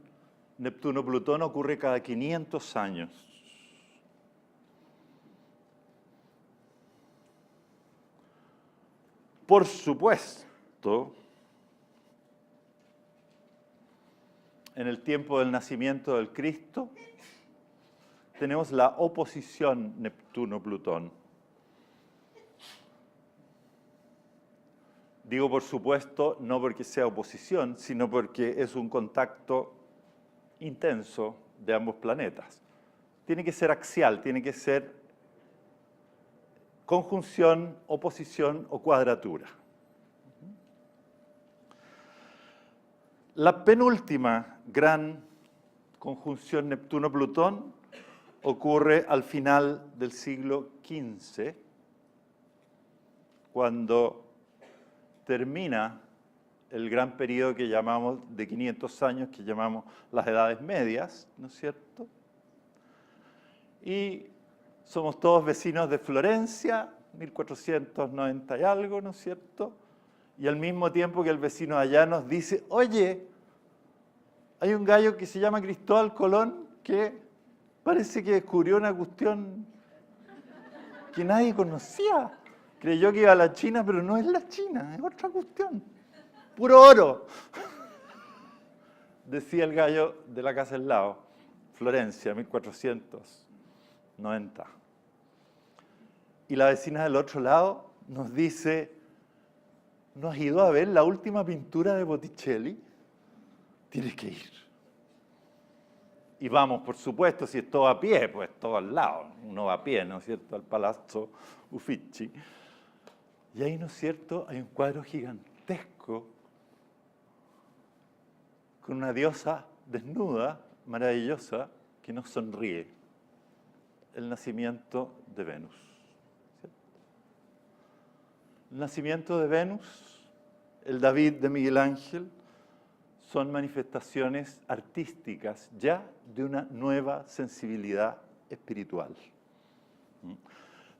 Neptuno-Plutón ocurre cada 500 años. Por supuesto, en el tiempo del nacimiento del Cristo, tenemos la oposición Neptuno-Plutón. Digo por supuesto, no porque sea oposición, sino porque es un contacto intenso de ambos planetas. Tiene que ser axial, tiene que ser conjunción, oposición o cuadratura. La penúltima gran conjunción Neptuno-Plutón ocurre al final del siglo XV, cuando termina el gran periodo que llamamos de 500 años, que llamamos las edades medias, ¿no es cierto? Y somos todos vecinos de Florencia, 1490 y algo, ¿no es cierto? Y al mismo tiempo que el vecino de allá nos dice, oye, hay un gallo que se llama Cristóbal Colón que parece que descubrió una cuestión que nadie conocía. Creyó que iba a la China, pero no es la China, es otra cuestión. Puro oro. Decía el gallo de la casa del lado, Florencia, 1490. Y la vecina del otro lado nos dice, ¿no has ido a ver la última pintura de Botticelli? Tienes que ir. Y vamos, por supuesto, si es todo a pie, pues todo al lado. Uno va a pie, ¿no es cierto?, al Palazzo Uffizi. Y ahí, ¿no es cierto?, hay un cuadro gigantesco con una diosa desnuda, maravillosa, que nos sonríe. El nacimiento de Venus. ¿Cierto? El nacimiento de Venus, el David de Miguel Ángel, son manifestaciones artísticas ya de una nueva sensibilidad espiritual.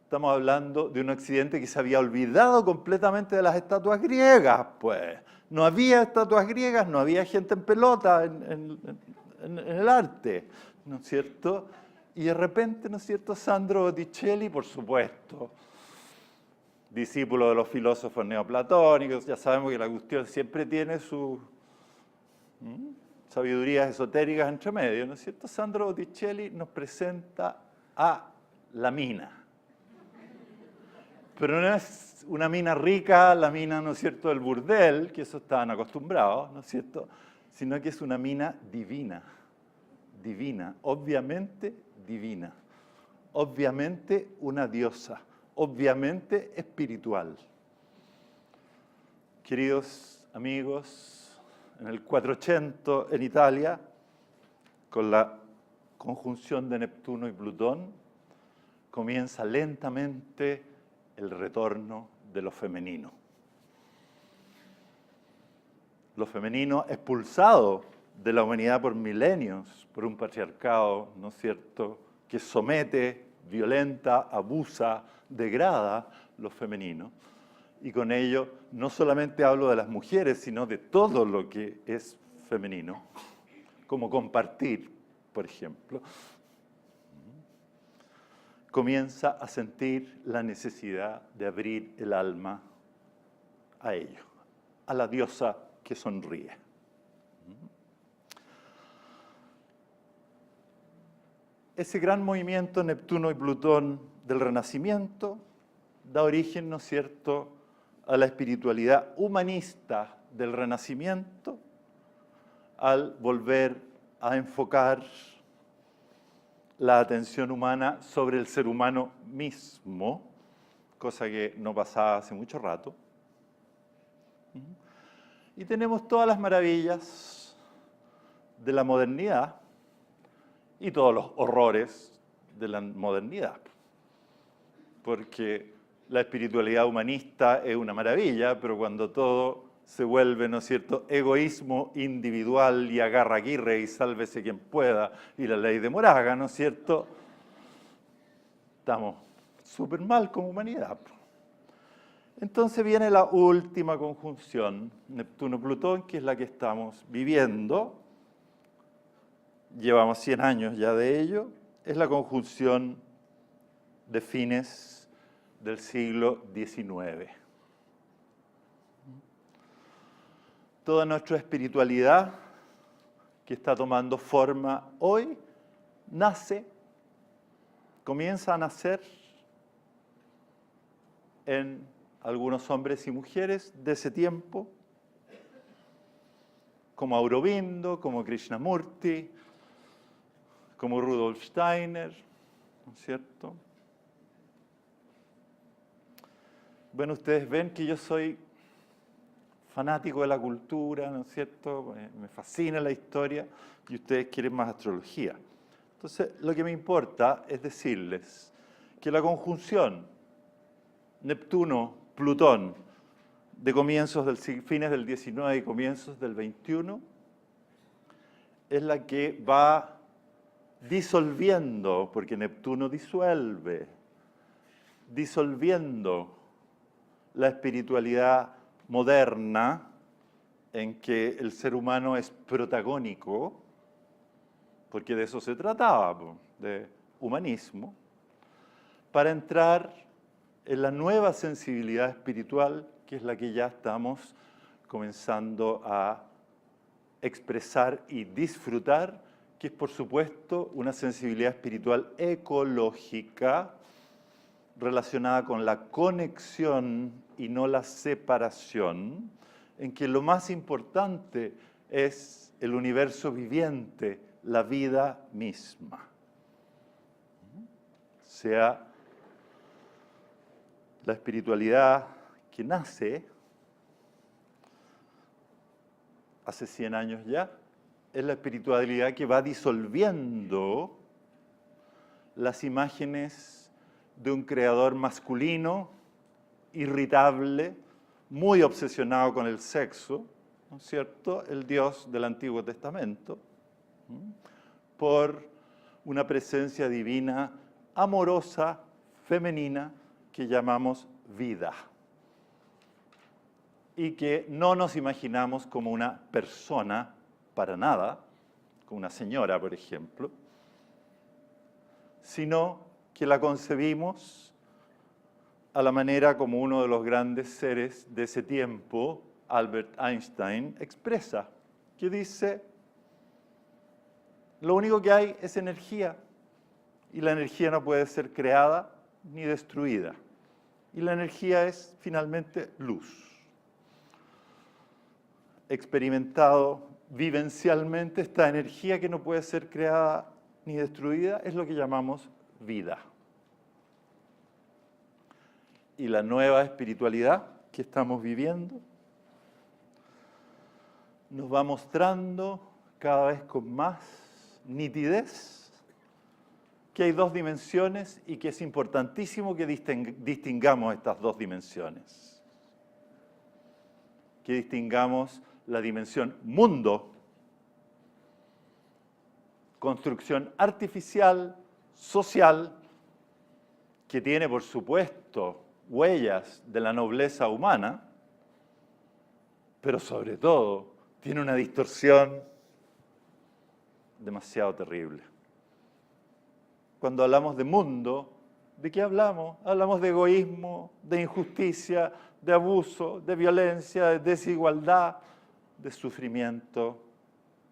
Estamos hablando de un occidente que se había olvidado completamente de las estatuas griegas, pues. No había estatuas griegas, no había gente en pelota en el arte, ¿no es cierto? Y de repente, ¿no es cierto?, Sandro Botticelli, por supuesto, discípulo de los filósofos neoplatónicos, ya sabemos que la cuestión siempre tiene sus sabidurías esotéricas entre medio, ¿no es cierto? Sandro Botticelli nos presenta a la mina. Pero no es una mina rica, la mina, ¿no es cierto?, del burdel, que eso estaban acostumbrados, ¿no es cierto?, sino que es una mina divina, divina, obviamente divina, obviamente una diosa, obviamente espiritual. Queridos amigos, en el 400 en Italia, con la conjunción de Neptuno y Plutón, comienza lentamente el retorno de lo femenino. Lo femenino expulsado de la humanidad por milenios, por un patriarcado, ¿no es cierto?, que somete, violenta, abusa, degrada lo femenino. Y con ello no solamente hablo de las mujeres, sino de todo lo que es femenino, como compartir, por ejemplo. Comienza a sentir la necesidad de abrir el alma a ello, a la diosa que sonríe. Ese gran movimiento Neptuno y Plutón del Renacimiento da origen, ¿no es cierto?, a la espiritualidad humanista del Renacimiento, al volver a enfocar la atención humana sobre el ser humano mismo, cosa que no pasaba hace mucho rato. Y tenemos todas las maravillas de la modernidad y todos los horrores de la modernidad. Porque la espiritualidad humanista es una maravilla, pero cuando todo se vuelve, ¿no es cierto?, egoísmo individual y agarra Aguirre y sálvese quien pueda, y la ley de Moraga, ¿no es cierto?, estamos súper mal como humanidad. Entonces viene la última conjunción, Neptuno-Plutón, que es la que estamos viviendo. Llevamos 100 años ya de ello. Es la conjunción de fines del siglo XIX. Toda nuestra espiritualidad que está tomando forma hoy comienza a nacer en algunos hombres y mujeres de ese tiempo, como Aurobindo, como Krishnamurti, como Rudolf Steiner, ¿no es cierto? Bueno, ustedes ven que yo soy fanático de la cultura, ¿no es cierto? Me fascina la historia y ustedes quieren más astrología. Entonces, lo que me importa es decirles que la conjunción Neptuno-Plutón de fines del 19 y comienzos del 21, es la que va disolviendo, porque Neptuno disuelve, disolviendo la espiritualidad moderna en que el ser humano es protagónico, porque de eso se trataba, de humanismo, para entrar en la nueva sensibilidad espiritual, que es la que ya estamos comenzando a expresar y disfrutar, que es por supuesto una sensibilidad espiritual ecológica relacionada con la conexión y no la separación, en que lo más importante es el universo viviente, la vida misma. Sea la espiritualidad que nace hace 100 años ya, es la espiritualidad que va disolviendo las imágenes de un creador masculino, irritable, muy obsesionado con el sexo, ¿no es cierto?, el Dios del Antiguo Testamento, por una presencia divina amorosa, femenina, que llamamos vida, y que no nos imaginamos como una persona para nada, como una señora, por ejemplo, sino que la concebimos a la manera como uno de los grandes seres de ese tiempo, Albert Einstein, expresa, que dice: lo único que hay es energía, y la energía no puede ser creada ni destruida. Y la energía es finalmente luz. Experimentado vivencialmente, esta energía que no puede ser creada ni destruida es lo que llamamos vida. Y la nueva espiritualidad que estamos viviendo nos va mostrando cada vez con más nitidez que hay dos dimensiones y que es importantísimo que distingamos estas dos dimensiones. Que distingamos la dimensión mundo, construcción artificial, social, que tiene, por supuesto, huellas de la nobleza humana, pero sobre todo tiene una distorsión demasiado terrible. Cuando hablamos de mundo, ¿de qué hablamos? Hablamos de egoísmo, de injusticia, de abuso, de violencia, de desigualdad, de sufrimiento,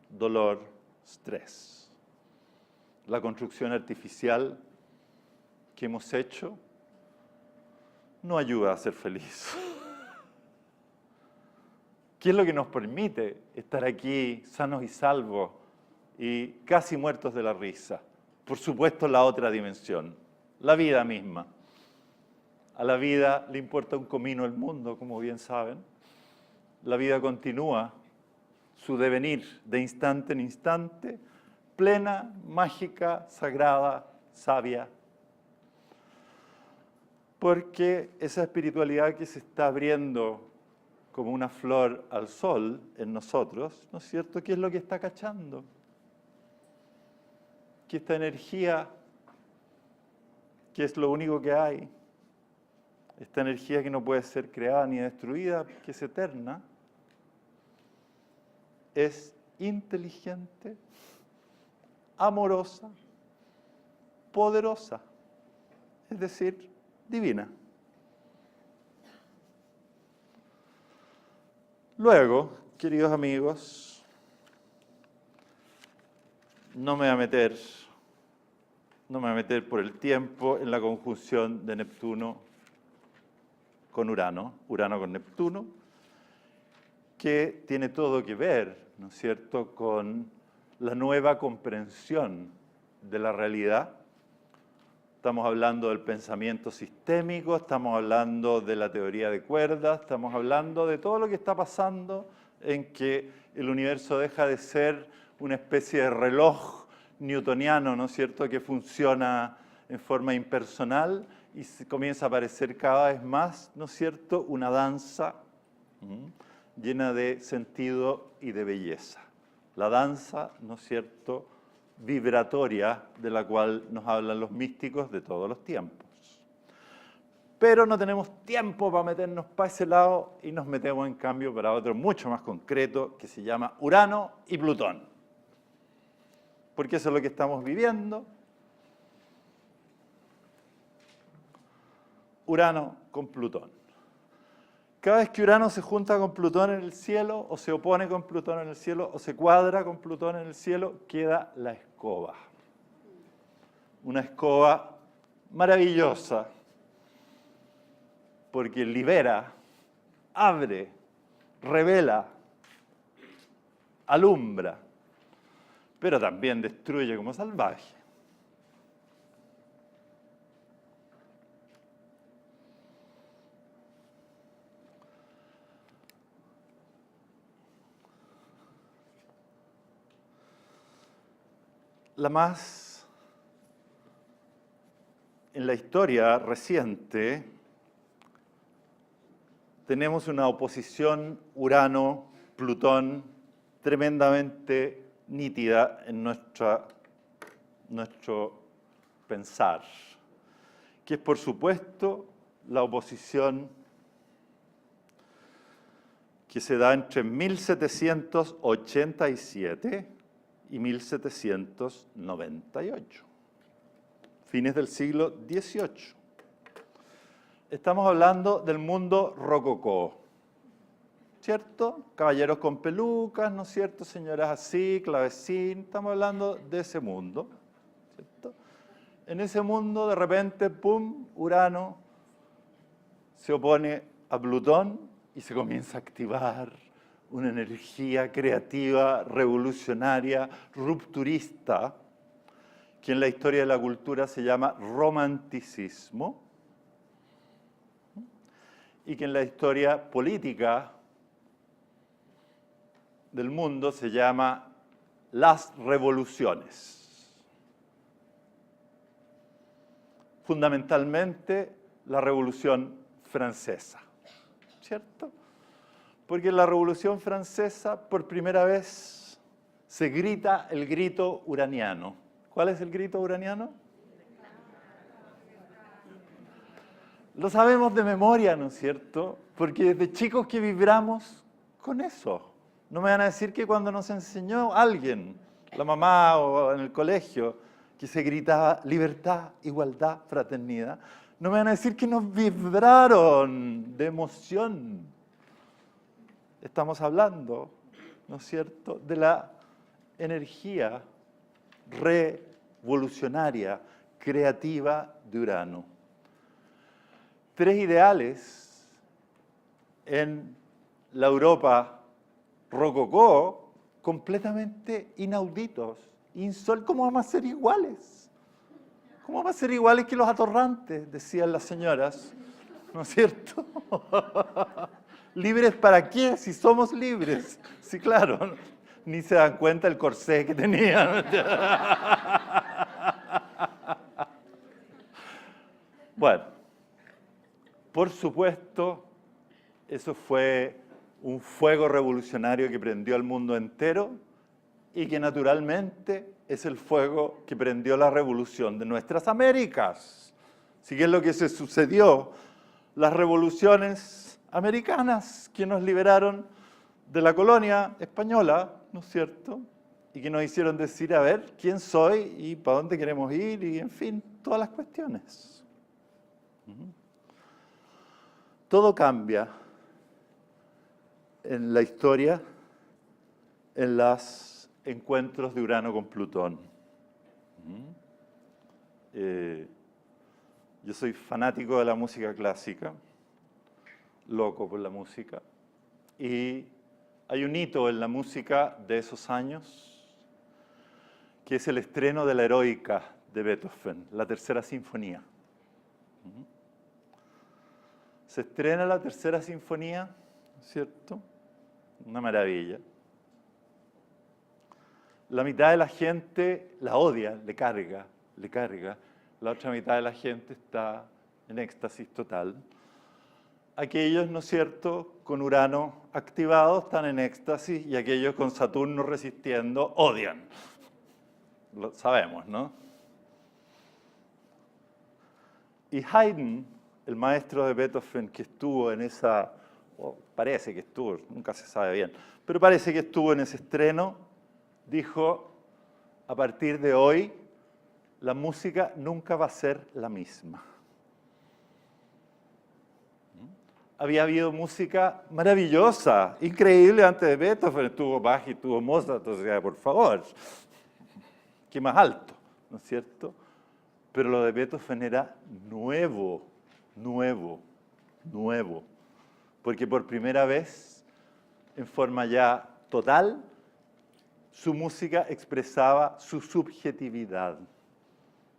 dolor, estrés. La construcción artificial que hemos hecho no ayuda a ser feliz. ¿Qué es lo que nos permite estar aquí sanos y salvos y casi muertos de la risa? Por supuesto, la otra dimensión, la vida misma. A la vida le importa un comino el mundo, como bien saben. La vida continúa su devenir de instante en instante, plena, mágica, sagrada, sabia. Porque esa espiritualidad que se está abriendo como una flor al sol en nosotros, ¿no es cierto? ¿Qué es lo que está cachando? Que esta energía, que es lo único que hay, esta energía que no puede ser creada ni destruida, que es eterna, es inteligente, amorosa, poderosa, es decir, divina. Luego, queridos amigos, no me voy a meter por el tiempo en la conjunción de Neptuno con Urano, Urano con Neptuno, que tiene todo que ver, ¿no es cierto?, con la nueva comprensión de la realidad. Estamos hablando del pensamiento sistémico, estamos hablando de la teoría de cuerdas, estamos hablando de todo lo que está pasando en que el universo deja de ser una especie de reloj newtoniano, ¿no es cierto?, que funciona en forma impersonal y comienza a aparecer cada vez más, ¿no es cierto?, una danza llena de sentido y de belleza. La danza, ¿no es cierto?, vibratoria de la cual nos hablan los místicos de todos los tiempos. Pero no tenemos tiempo para meternos para ese lado y nos metemos en cambio para otro mucho más concreto que se llama Urano y Plutón. Porque eso es lo que estamos viviendo. Urano con Plutón. Cada vez que Urano se junta con Plutón en el cielo, o se opone con Plutón en el cielo, o se cuadra con Plutón en el cielo, queda la escoba. Una escoba maravillosa, porque libera, abre, revela, alumbra, pero también destruye como salvaje. En la historia reciente, tenemos una oposición Urano-Plutón tremendamente nítida en nuestro pensar, que es, por supuesto, la oposición que se da entre 1787 y 1798, fines del siglo XVIII. Estamos hablando del mundo rococó, ¿cierto? Caballeros con pelucas, ¿no es cierto? Señoras así, clavecín, estamos hablando de ese mundo, ¿cierto? En ese mundo, de repente, ¡pum!, Urano se opone a Plutón y se comienza a activar una energía creativa, revolucionaria, rupturista, que en la historia de la cultura se llama romanticismo, y que en la historia política del mundo se llama las revoluciones. Fundamentalmente la Revolución Francesa, ¿cierto? Porque en la Revolución Francesa, por primera vez, se grita el grito uraniano. ¿Cuál es el grito uraniano? Lo sabemos de memoria, ¿no es cierto? Porque desde chicos que vibramos con eso. No me van a decir que cuando nos enseñó alguien, la mamá o en el colegio, que se gritaba libertad, igualdad, fraternidad, no me van a decir que nos vibraron de emoción. Estamos hablando, ¿no es cierto?, de la energía revolucionaria, creativa de Urano. Tres ideales en la Europa rococó completamente inauditos. ¿Cómo vamos a ser iguales? ¿Cómo vamos a ser iguales que los atorrantes?, decían las señoras, ¿no es cierto? ¿Libres para qué? Si somos libres. Sí, claro. Ni se dan cuenta el corsé que tenían. Bueno, por supuesto, eso fue un fuego revolucionario que prendió al mundo entero y que naturalmente es el fuego que prendió la revolución de nuestras Américas. Así que es lo que se sucedió. Las revoluciones americanas que nos liberaron de la colonia española, ¿no es cierto? Y que nos hicieron decir, a ver, quién soy y para dónde queremos ir y, en fin, todas las cuestiones. Todo cambia en la historia, en los encuentros de Urano con Plutón. Yo soy fanático de la música clásica, loco por la música, y hay un hito en la música de esos años, que es el estreno de la Heroica de Beethoven, la tercera sinfonía. Se estrena la tercera sinfonía, ¿cierto? Una maravilla. La mitad de la gente la odia, le carga. La otra mitad de la gente está en éxtasis total. aquellos, ¿no es cierto?, con Urano activado están en éxtasis y aquellos con Saturno resistiendo odian. Lo sabemos, ¿no? Y Haydn, el maestro de Beethoven que estuvo en esa, parece que estuvo, nunca se sabe bien, pero parece que estuvo en ese estreno, dijo, a partir de hoy, la música nunca va a ser la misma. Había habido música maravillosa, increíble antes de Beethoven, estuvo Bach y estuvo Mozart, o sea, por favor, qué más alto, ¿no es cierto? Pero lo de Beethoven era nuevo, porque por primera vez, en forma ya total, su música expresaba su subjetividad,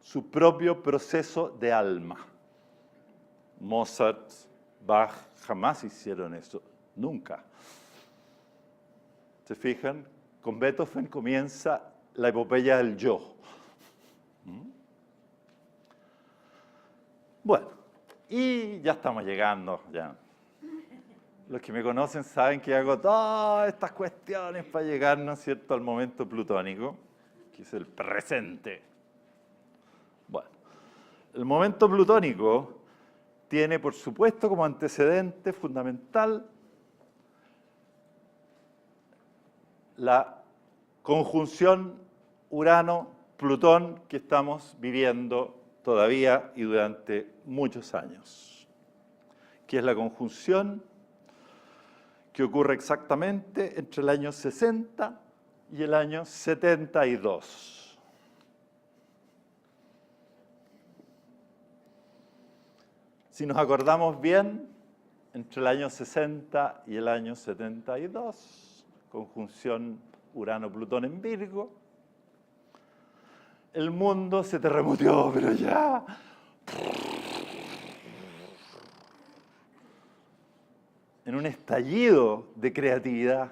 su propio proceso de alma. Mozart, Bach jamás hicieron eso, nunca. ¿Se fijan? Con Beethoven comienza la epopeya del yo. Bueno, y ya estamos llegando, ya. Los que me conocen saben que hago todas estas cuestiones para llegar, ¿no es cierto?, al momento plutónico, que es el presente. Bueno, el momento plutónico tiene, por supuesto, como antecedente fundamental la conjunción Urano-Plutón que estamos viviendo todavía y durante muchos años, que es la conjunción que ocurre exactamente entre el año 60 y el año 72. Si nos acordamos bien, entre el año 60 y el año 72, conjunción Urano-Plutón en Virgo, el mundo se terremoteó, pero ya. En un estallido de creatividad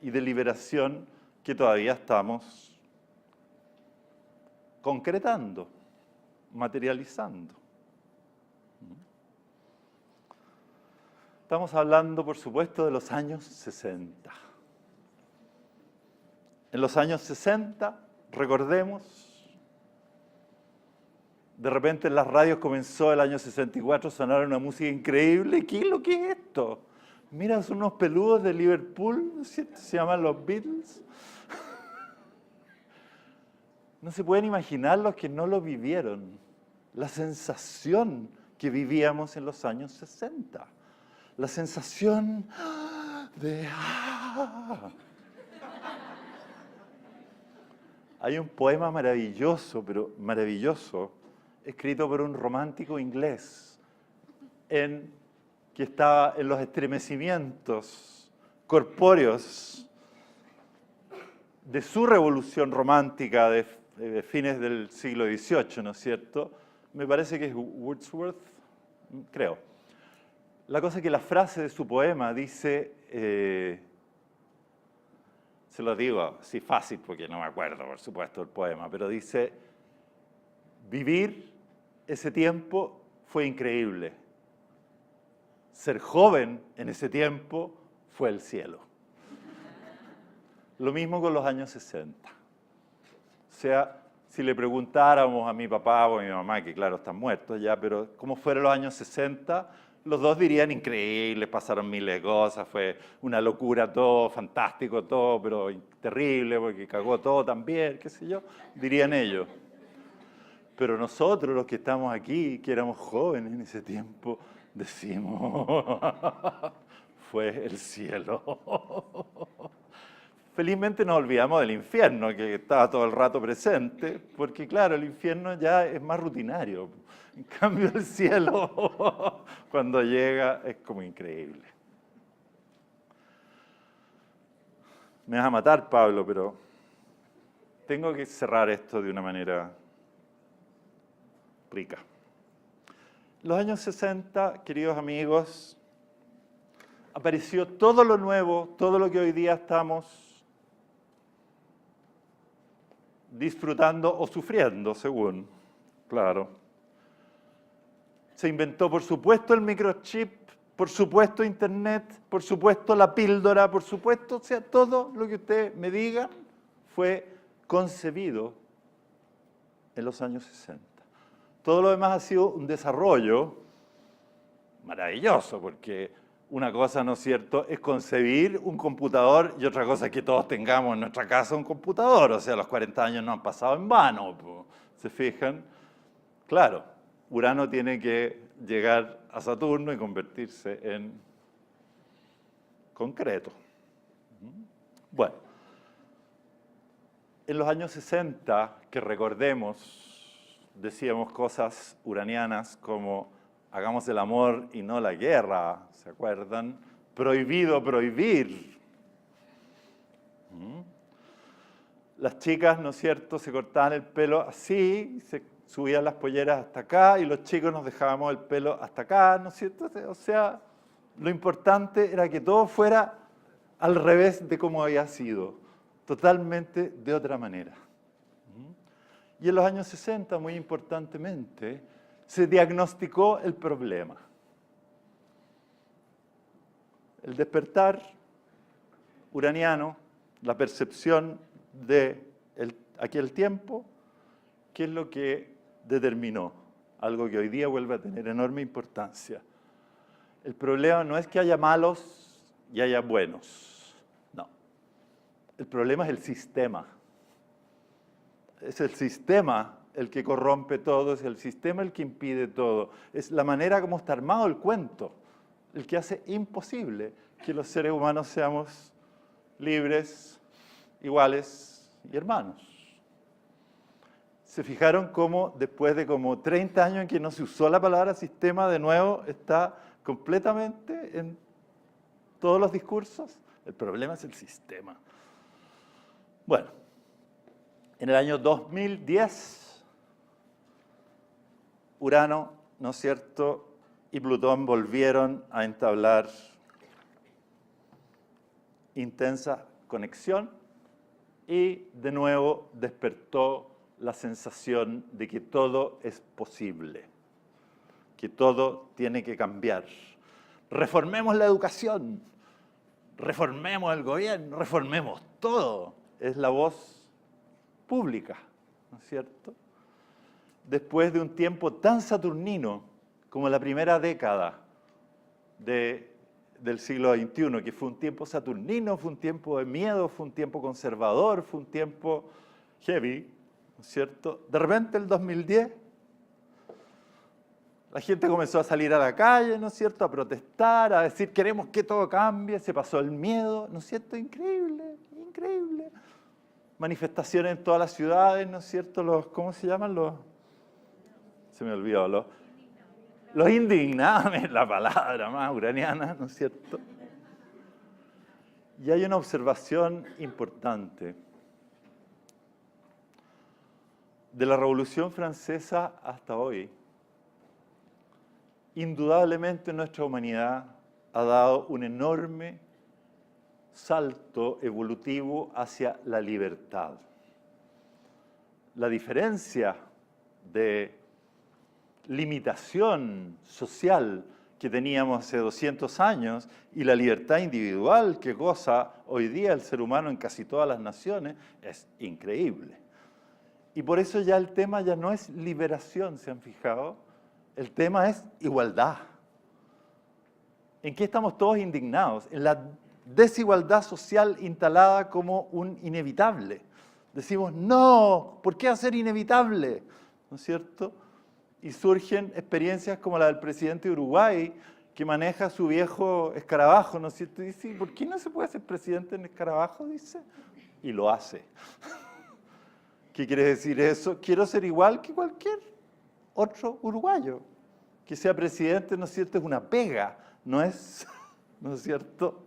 y de liberación que todavía estamos concretando, materializando. Estamos hablando, por supuesto, de los años 60. En los años 60, recordemos, de repente en las radios comenzó el año 64 a sonar una música increíble. ¿Qué es lo que es esto? Mira, son unos peludos de Liverpool, ¿no es cierto? Se llaman los Beatles. No se pueden imaginar los que no lo vivieron, la sensación que vivíamos en los años 60. La sensación de... Hay un poema maravilloso, pero maravilloso, escrito por un romántico inglés, que estaba en los estremecimientos corpóreos de su revolución romántica de fines del siglo XVIII, ¿no es cierto? Me parece que es Wordsworth, creo. La cosa es que la frase de su poema dice, se lo digo así fácil porque no me acuerdo, por supuesto, el poema, pero dice, vivir ese tiempo fue increíble. Ser joven en ese tiempo fue el cielo. Lo mismo con los años 60. O sea, si le preguntáramos a mi papá o a mi mamá, que claro, están muertos ya, pero cómo fueron los años 60, los dos dirían increíble, pasaron miles de cosas, fue una locura todo, fantástico todo, pero terrible porque cagó todo también, qué sé yo, dirían ellos. Pero nosotros, los que estamos aquí, que éramos jóvenes en ese tiempo, decimos, fue el cielo. Felizmente nos olvidamos del infierno, que estaba todo el rato presente, porque claro, el infierno ya es más rutinario. En cambio, el cielo, cuando llega, es como increíble. Me vas a matar, Pablo, pero tengo que cerrar esto de una manera rica. Los años 60, queridos amigos, apareció todo lo nuevo, todo lo que hoy día estamos disfrutando o sufriendo, según, claro. Se inventó, por supuesto, el microchip por supuesto Internet, por supuesto la píldora, por supuesto, o sea, todo lo que usted me diga fue concebido en los años 60. Todo lo demás ha sido un desarrollo maravilloso, porque una cosa, ¿no es cierto?, es concebir un computador y otra cosa es que todos tengamos en nuestra casa un computador. O sea, los 40 años no han pasado en vano, ¿se fijan? Claro, Urano tiene que llegar a Saturno y convertirse en concreto. Bueno, en los años 60, que recordemos, decíamos cosas uranianas como hagamos el amor y no la guerra, ¿se acuerdan? Prohibido prohibir. Las chicas, ¿no es cierto?, se cortaban el pelo así, se subían las polleras hasta acá y los chicos nos dejábamos el pelo hasta acá, ¿no es cierto? O sea, lo importante era que todo fuera al revés de cómo había sido, totalmente de otra manera. Y en los años 60, muy importantemente, se diagnosticó el problema. El despertar uraniano, la percepción de aquel tiempo, ¿qué es lo que determinó? Algo que hoy día vuelve a tener enorme importancia. El problema no es que haya malos y haya buenos, no. El problema es el sistema. Es el sistema el que corrompe todo, es el sistema el que impide todo. Es la manera como está armado el cuento, el que hace imposible que los seres humanos seamos libres, iguales y hermanos. ¿Se fijaron cómo después de como 30 años en que no se usó la palabra sistema, de nuevo está completamente en todos los discursos? El problema es el sistema. Bueno, en el año 2010, Urano, ¿no es cierto?, y Plutón volvieron a entablar intensa conexión y de nuevo despertó la sensación de que todo es posible, que todo tiene que cambiar. Reformemos la educación, reformemos el gobierno, reformemos todo. Es la voz pública, ¿no es cierto? Después de un tiempo tan saturnino como la primera década del siglo XXI, que fue un tiempo saturnino, fue un tiempo de miedo, fue un tiempo conservador, fue un tiempo heavy, ¿no es cierto? De repente, el 2010, la gente comenzó a salir a la calle, ¿no es cierto?, a protestar, a decir queremos que todo cambie, se pasó el miedo, ¿no es cierto? Increíble, increíble. Manifestaciones en todas las ciudades, ¿no es cierto? ¿Cómo se llaman los? Se me olvidó, los indignados, la palabra más uraniana, ¿no es cierto? Y hay una observación importante. De la Revolución Francesa hasta hoy, indudablemente nuestra humanidad ha dado un enorme salto evolutivo hacia la libertad. La diferencia de limitación social que teníamos hace 200 años y la libertad individual que goza hoy día el ser humano en casi todas las naciones es increíble. Y por eso ya el tema ya no es liberación, ¿se han fijado? El tema es igualdad. ¿En qué estamos todos indignados? En la desigualdad social instalada como un inevitable. Decimos, no, ¿por qué hacer inevitable? ¿No es cierto? Y surgen experiencias como la del presidente de Uruguay, que maneja su viejo escarabajo, ¿no es cierto? Y dice, ¿por qué no se puede ser presidente en escarabajo? Dice, y lo hace. ¿Qué quiere decir eso? Quiero ser igual que cualquier otro uruguayo. Que sea presidente, ¿no es cierto?, es una pega, no es, ¿no es cierto?,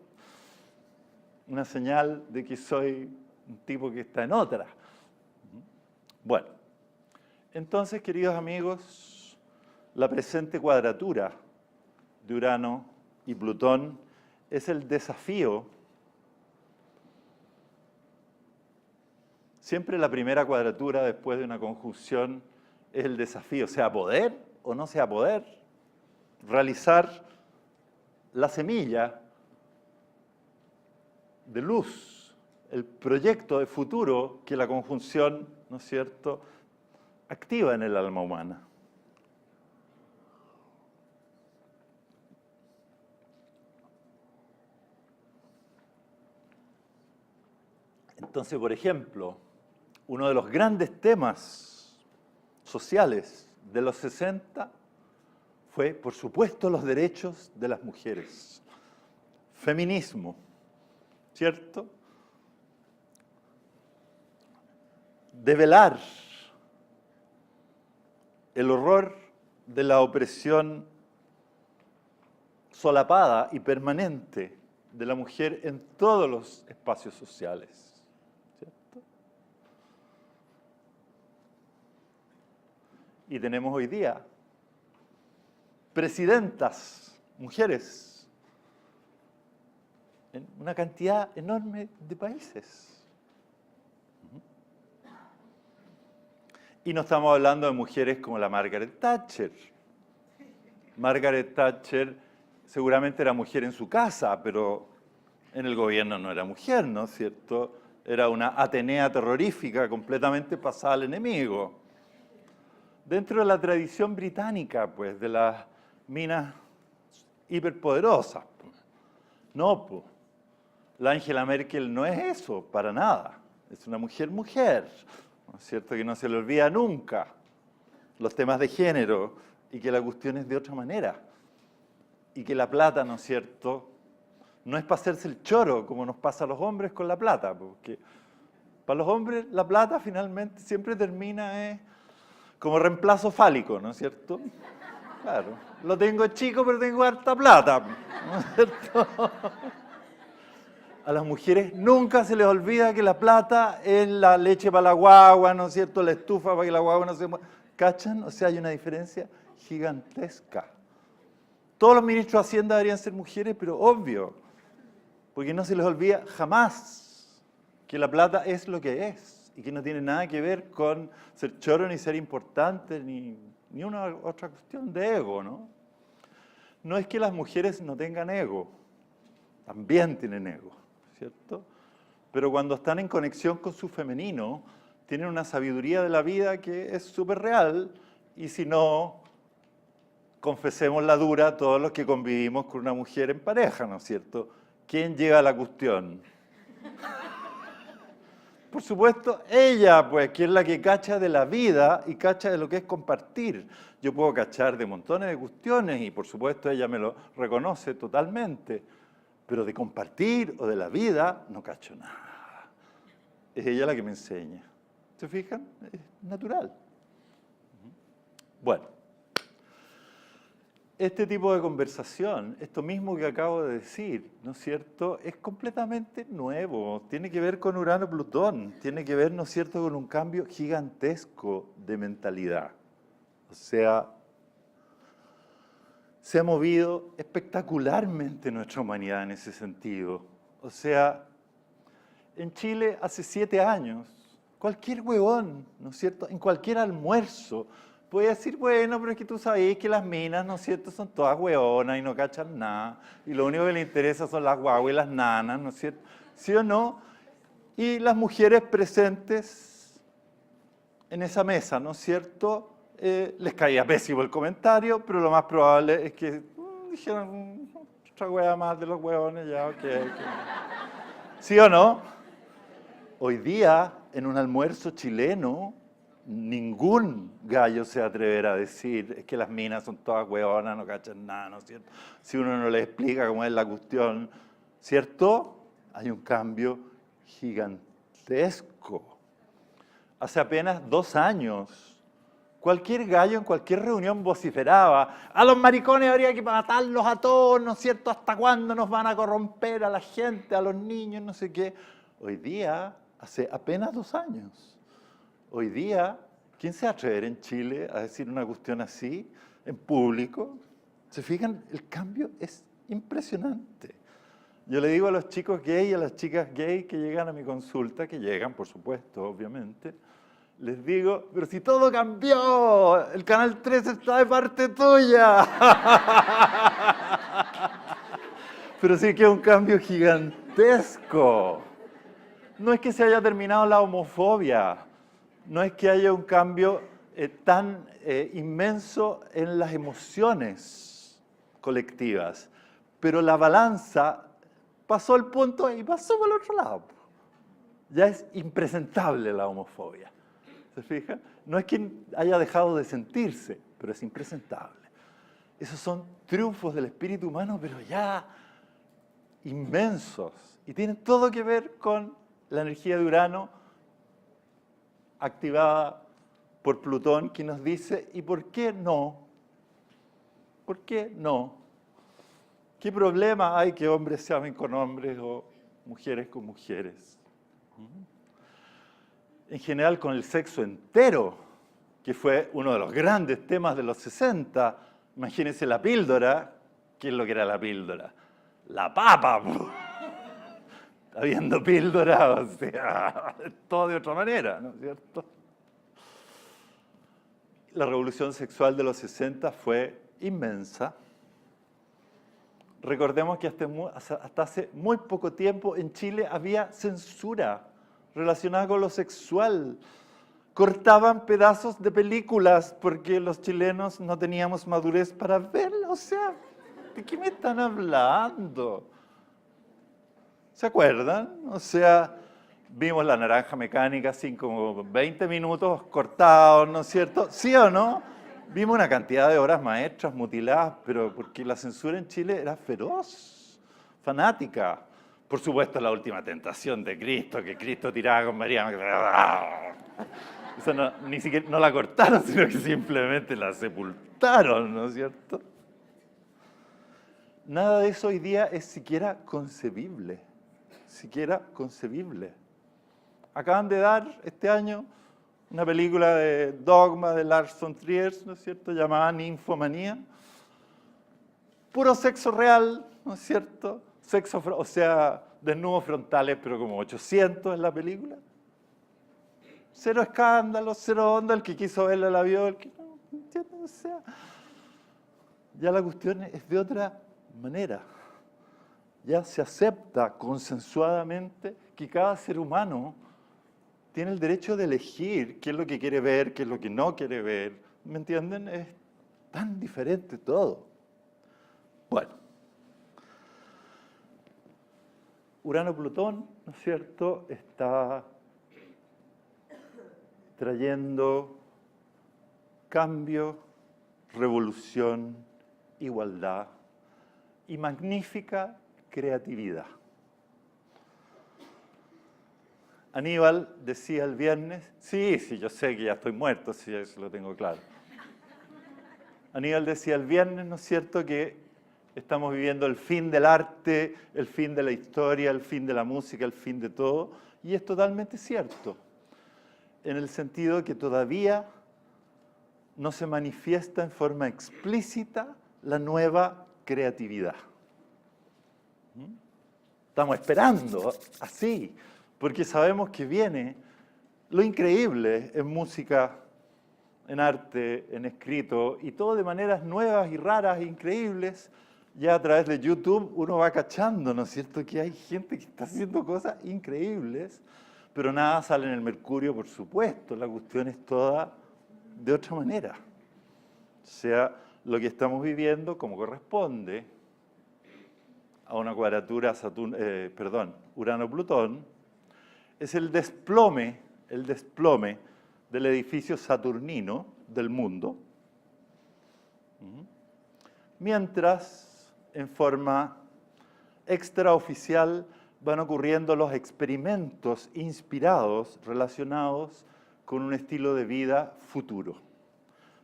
una señal de que soy un tipo que está en otra. Bueno, entonces, queridos amigos, la presente cuadratura de Urano y Plutón es el desafío. Siempre la primera cuadratura después de una conjunción es el desafío, sea poder o no sea poder, realizar la semilla de luz, el proyecto de futuro que la conjunción, ¿no es cierto?, activa en el alma humana. Entonces, por ejemplo, uno de los grandes temas sociales de los 60 fue, por supuesto, los derechos de las mujeres. Feminismo, ¿cierto? Develar el horror de la opresión solapada y permanente de la mujer en todos los espacios sociales, ¿cierto? Y tenemos hoy día presidentas, mujeres, en una cantidad enorme de países. Y no estamos hablando de mujeres como la Margaret Thatcher. Margaret Thatcher seguramente era mujer en su casa, pero en el gobierno no era mujer, ¿no es cierto? Era una Atenea terrorífica, completamente pasada al enemigo. Dentro de la tradición británica, pues, de las minas hiperpoderosas. No, pues, la Angela Merkel no es eso, para nada. Es una mujer, ¿no es cierto? Que no se le olvida nunca los temas de género y que la cuestión es de otra manera. Y que la plata, ¿no es cierto?, no es para hacerse el choro, como nos pasa a los hombres con la plata, porque para los hombres la plata finalmente siempre termina como reemplazo fálico, ¿no es cierto? Claro, lo tengo chico, pero tengo harta plata, ¿no es cierto? A las mujeres nunca se les olvida que la plata es la leche para la guagua, ¿no es cierto?, la estufa para que la guagua no se mueva. ¿Cachan? O sea, hay una diferencia gigantesca. Todos los ministros de Hacienda deberían ser mujeres, pero obvio, porque no se les olvida jamás que la plata es lo que es y que no tiene nada que ver con ser choro, ni ser importante, ni una otra cuestión de ego, ¿no? No es que las mujeres no tengan ego, también tienen ego, ¿cierto? Pero cuando están en conexión con su femenino, tienen una sabiduría de la vida que es súper real, y si no, confesemos la dura todos los que convivimos con una mujer en pareja, ¿no es cierto? ¿Quién lleva la cuestión? Por supuesto, ella, pues, que es la que cacha de la vida y cacha de lo que es compartir. Yo puedo cachar de montones de cuestiones y, por supuesto, ella me lo reconoce totalmente. Pero de compartir o de la vida no cacho nada. Es ella la que me enseña. ¿Se fijan? Es natural. Bueno. Este tipo de conversación, esto mismo que acabo de decir, ¿no es cierto?, es completamente nuevo. Tiene que ver con Urano-Plutón, tiene que ver, ¿no es cierto?, con un cambio gigantesco de mentalidad. O sea, se ha movido espectacularmente nuestra humanidad en ese sentido. O sea, en Chile hace 7 años, cualquier huevón, ¿no es cierto?, en cualquier almuerzo, puede decir, bueno, pero es que tú sabes que las minas, ¿no es cierto?, son todas hueonas y no cachan nada, y lo único que les interesa son las guaguas y las nanas, ¿no es cierto? ¿Sí o no? Y las mujeres presentes en esa mesa, ¿no es cierto?, les caía pésimo el comentario, pero lo más probable es que dijeron, otra hueá más de los hueones, ya, ok. ¿Sí o no? Hoy día, en un almuerzo chileno, ningún gallo se atreverá a decir es que las minas son todas hueonas, no cachan nada, ¿no es cierto? Si uno no les explica cómo es la cuestión, ¿cierto? Hay un cambio gigantesco. Hace apenas 2 años, cualquier gallo en cualquier reunión vociferaba, a los maricones habría que matarlos a todos, ¿no es cierto? ¿Hasta cuándo nos van a corromper a la gente, a los niños, no sé qué? Hoy día, hace apenas 2 años, hoy día, ¿quién se va a atrever en Chile a decir una cuestión así en público? ¿Se fijan? El cambio es impresionante. Yo le digo a los chicos gay y a las chicas gay que llegan a mi consulta, que llegan, por supuesto, obviamente, les digo, pero si todo cambió, el Canal 13 está de parte tuya. Pero sí que es un cambio gigantesco. No es que se haya terminado la homofobia, no es que haya un cambio tan inmenso en las emociones colectivas, pero la balanza pasó el punto y pasó por el otro lado. Ya es impresentable la homofobia. ¿Se fijan? No es que haya dejado de sentirse, pero es impresentable. Esos son triunfos del espíritu humano, pero ya inmensos. Y tienen todo que ver con la energía de Urano activada por Plutón, que nos dice, ¿y por qué no? ¿Por qué no? ¿Qué problema hay que hombres se amen con hombres o mujeres con mujeres? En general con el sexo entero, que fue uno de los grandes temas de los 60. Imagínense la píldora. ¿Qué es lo que era la píldora? La papa. Habiendo píldora, o sea, todo de otra manera, ¿no es cierto? La revolución sexual de los 60 fue inmensa. Recordemos que hasta hace muy poco tiempo en Chile había censura relacionada con lo sexual. Cortaban pedazos de películas porque los chilenos no teníamos madurez para verla. O sea, ¿de qué me están hablando? ¿Se acuerdan? O sea, vimos La Naranja Mecánica, así como 20 minutos cortados, ¿no es cierto? ¿Sí o no? Vimos una cantidad de obras maestras mutiladas, pero porque la censura en Chile era feroz, fanática. Por supuesto, La Última Tentación de Cristo, que Cristo tiraba con María. Esa ni siquiera no la cortaron, sino que simplemente la sepultaron, ¿no es cierto? Nada de eso hoy día es siquiera concebible. Siquiera concebible. Acaban de dar este año una película de Dogma de Lars von Trier, ¿no es cierto?, llamada Ninfomanía. Puro sexo real, ¿no es cierto? Sexo, o sea, desnudos frontales, pero como 800 en la película. Cero escándalo, cero onda, el que quiso verla la vio, el que no, ¿entiendes? O sea, ya la cuestión es de otra manera. Ya se acepta consensuadamente que cada ser humano tiene el derecho de elegir qué es lo que quiere ver, qué es lo que no quiere ver. ¿Me entienden? Es tan diferente todo. Bueno. Urano-Plutón, ¿no es cierto?, está trayendo cambio, revolución, igualdad y magnífica creatividad. Aníbal decía el viernes, sí, yo sé que ya estoy muerto, sí, eso lo tengo claro. Aníbal decía el viernes, ¿no es cierto?, que estamos viviendo el fin del arte, el fin de la historia, el fin de la música, el fin de todo, y es totalmente cierto, en el sentido que todavía no se manifiesta en forma explícita la nueva creatividad. Estamos esperando así, porque sabemos que viene lo increíble en música, en arte, en escrito, y todo de maneras nuevas y raras e increíbles. Ya a través de YouTube uno va cachando, ¿no es cierto?, que hay gente que está haciendo cosas increíbles, pero nada sale en el Mercurio, por supuesto. La cuestión es toda de otra manera. O sea, lo que estamos viviendo, como corresponde a una cuadratura Urano-Plutón, es el desplome del edificio saturnino del mundo, mientras, en forma extraoficial, van ocurriendo los experimentos inspirados, relacionados con un estilo de vida futuro.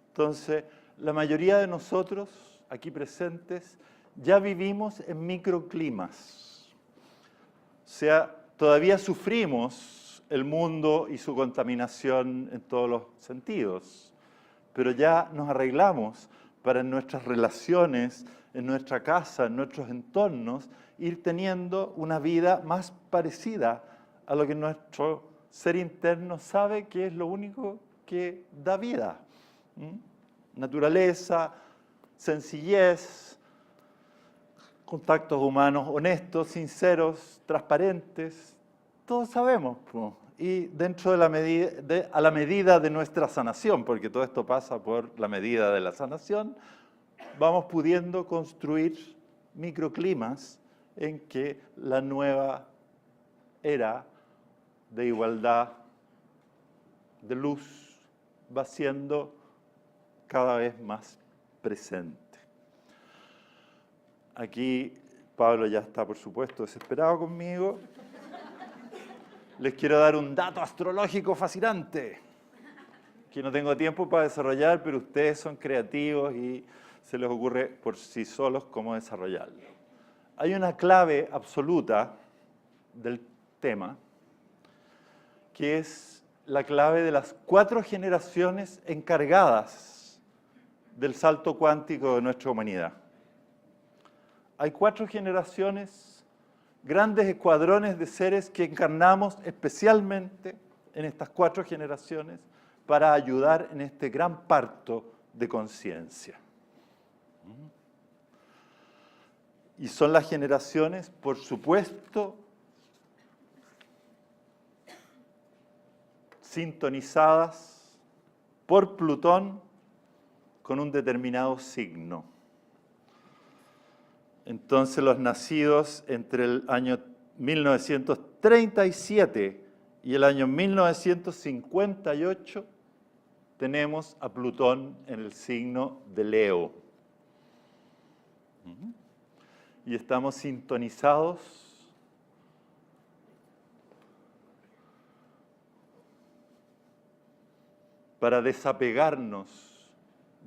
Entonces, la mayoría de nosotros, aquí presentes, ya vivimos en microclimas. O sea, todavía sufrimos el mundo y su contaminación en todos los sentidos, pero ya nos arreglamos para en nuestras relaciones, en nuestra casa, en nuestros entornos, ir teniendo una vida más parecida a lo que nuestro ser interno sabe que es lo único que da vida. Naturaleza, sencillez, contactos humanos honestos, sinceros, transparentes, todos sabemos, po. Y dentro de a la medida de nuestra sanación, porque todo esto pasa por la medida de la sanación, vamos pudiendo construir microclimas en que la nueva era de igualdad, de luz, va siendo cada vez más presente. Aquí Pablo ya está, por supuesto, desesperado conmigo. Les quiero dar un dato astrológico fascinante que no tengo tiempo para desarrollar, pero ustedes son creativos y se les ocurre por sí solos cómo desarrollarlo. Hay una clave absoluta del tema, que es la clave de las 4 generaciones encargadas del salto cuántico de nuestra humanidad. Hay 4 generaciones, grandes escuadrones de seres que encarnamos especialmente en estas 4 generaciones para ayudar en este gran parto de conciencia. Y son las generaciones, por supuesto, sintonizadas por Plutón con un determinado signo. Entonces, los nacidos entre el año 1937 y el año 1958 tenemos a Plutón en el signo de Leo. Y estamos sintonizados para desapegarnos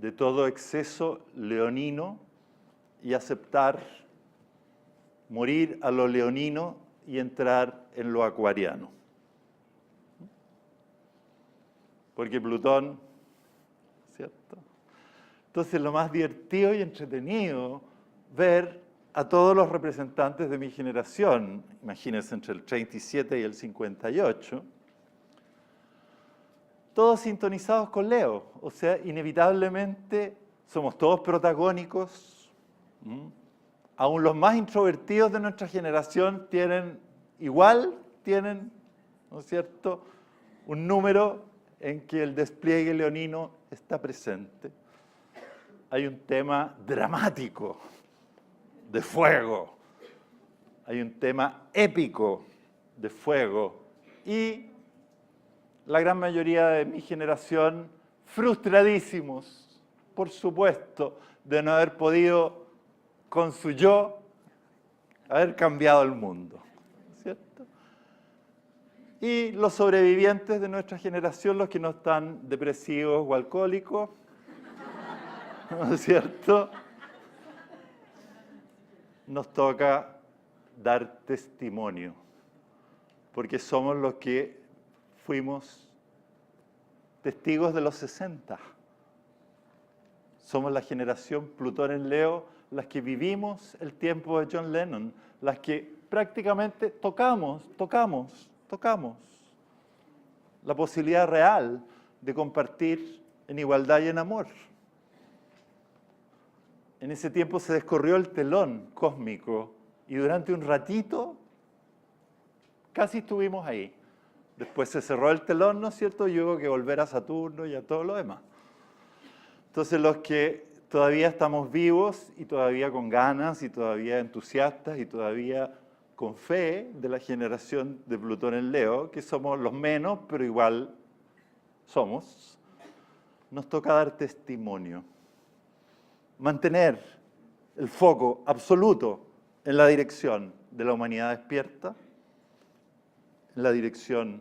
de todo exceso leonino y aceptar morir a lo leonino y entrar en lo acuariano. Porque Plutón, ¿cierto? Entonces, lo más divertido y entretenido ver a todos los representantes de mi generación, imagínense entre el 37 y el 58, todos sintonizados con Leo. O sea, inevitablemente somos todos protagónicos. Aún los más introvertidos de nuestra generación tienen, ¿no es cierto?, un número en que el despliegue leonino está presente. Hay un tema dramático de fuego. Hay un tema épico de fuego. Y la gran mayoría de mi generación, frustradísimos, por supuesto, de no haber podido con su yo haber cambiado el mundo, ¿cierto? Y los sobrevivientes de nuestra generación, los que no están depresivos o alcohólicos, ¿no es cierto? Nos toca dar testimonio, porque somos los que fuimos testigos de los 60. Somos la generación Plutón en Leo, las que vivimos el tiempo de John Lennon, las que prácticamente tocamos la posibilidad real de compartir en igualdad y en amor. En ese tiempo se descorrió el telón cósmico y durante un ratito casi estuvimos ahí. Después se cerró el telón, ¿no es cierto? Y hubo que volver a Saturno y a todo lo demás. Entonces, los que todavía estamos vivos y todavía con ganas y todavía entusiastas y todavía con fe de la generación de Plutón en Leo, que somos los menos, pero igual somos, nos toca dar testimonio. Mantener el foco absoluto en la dirección de la humanidad despierta, en la dirección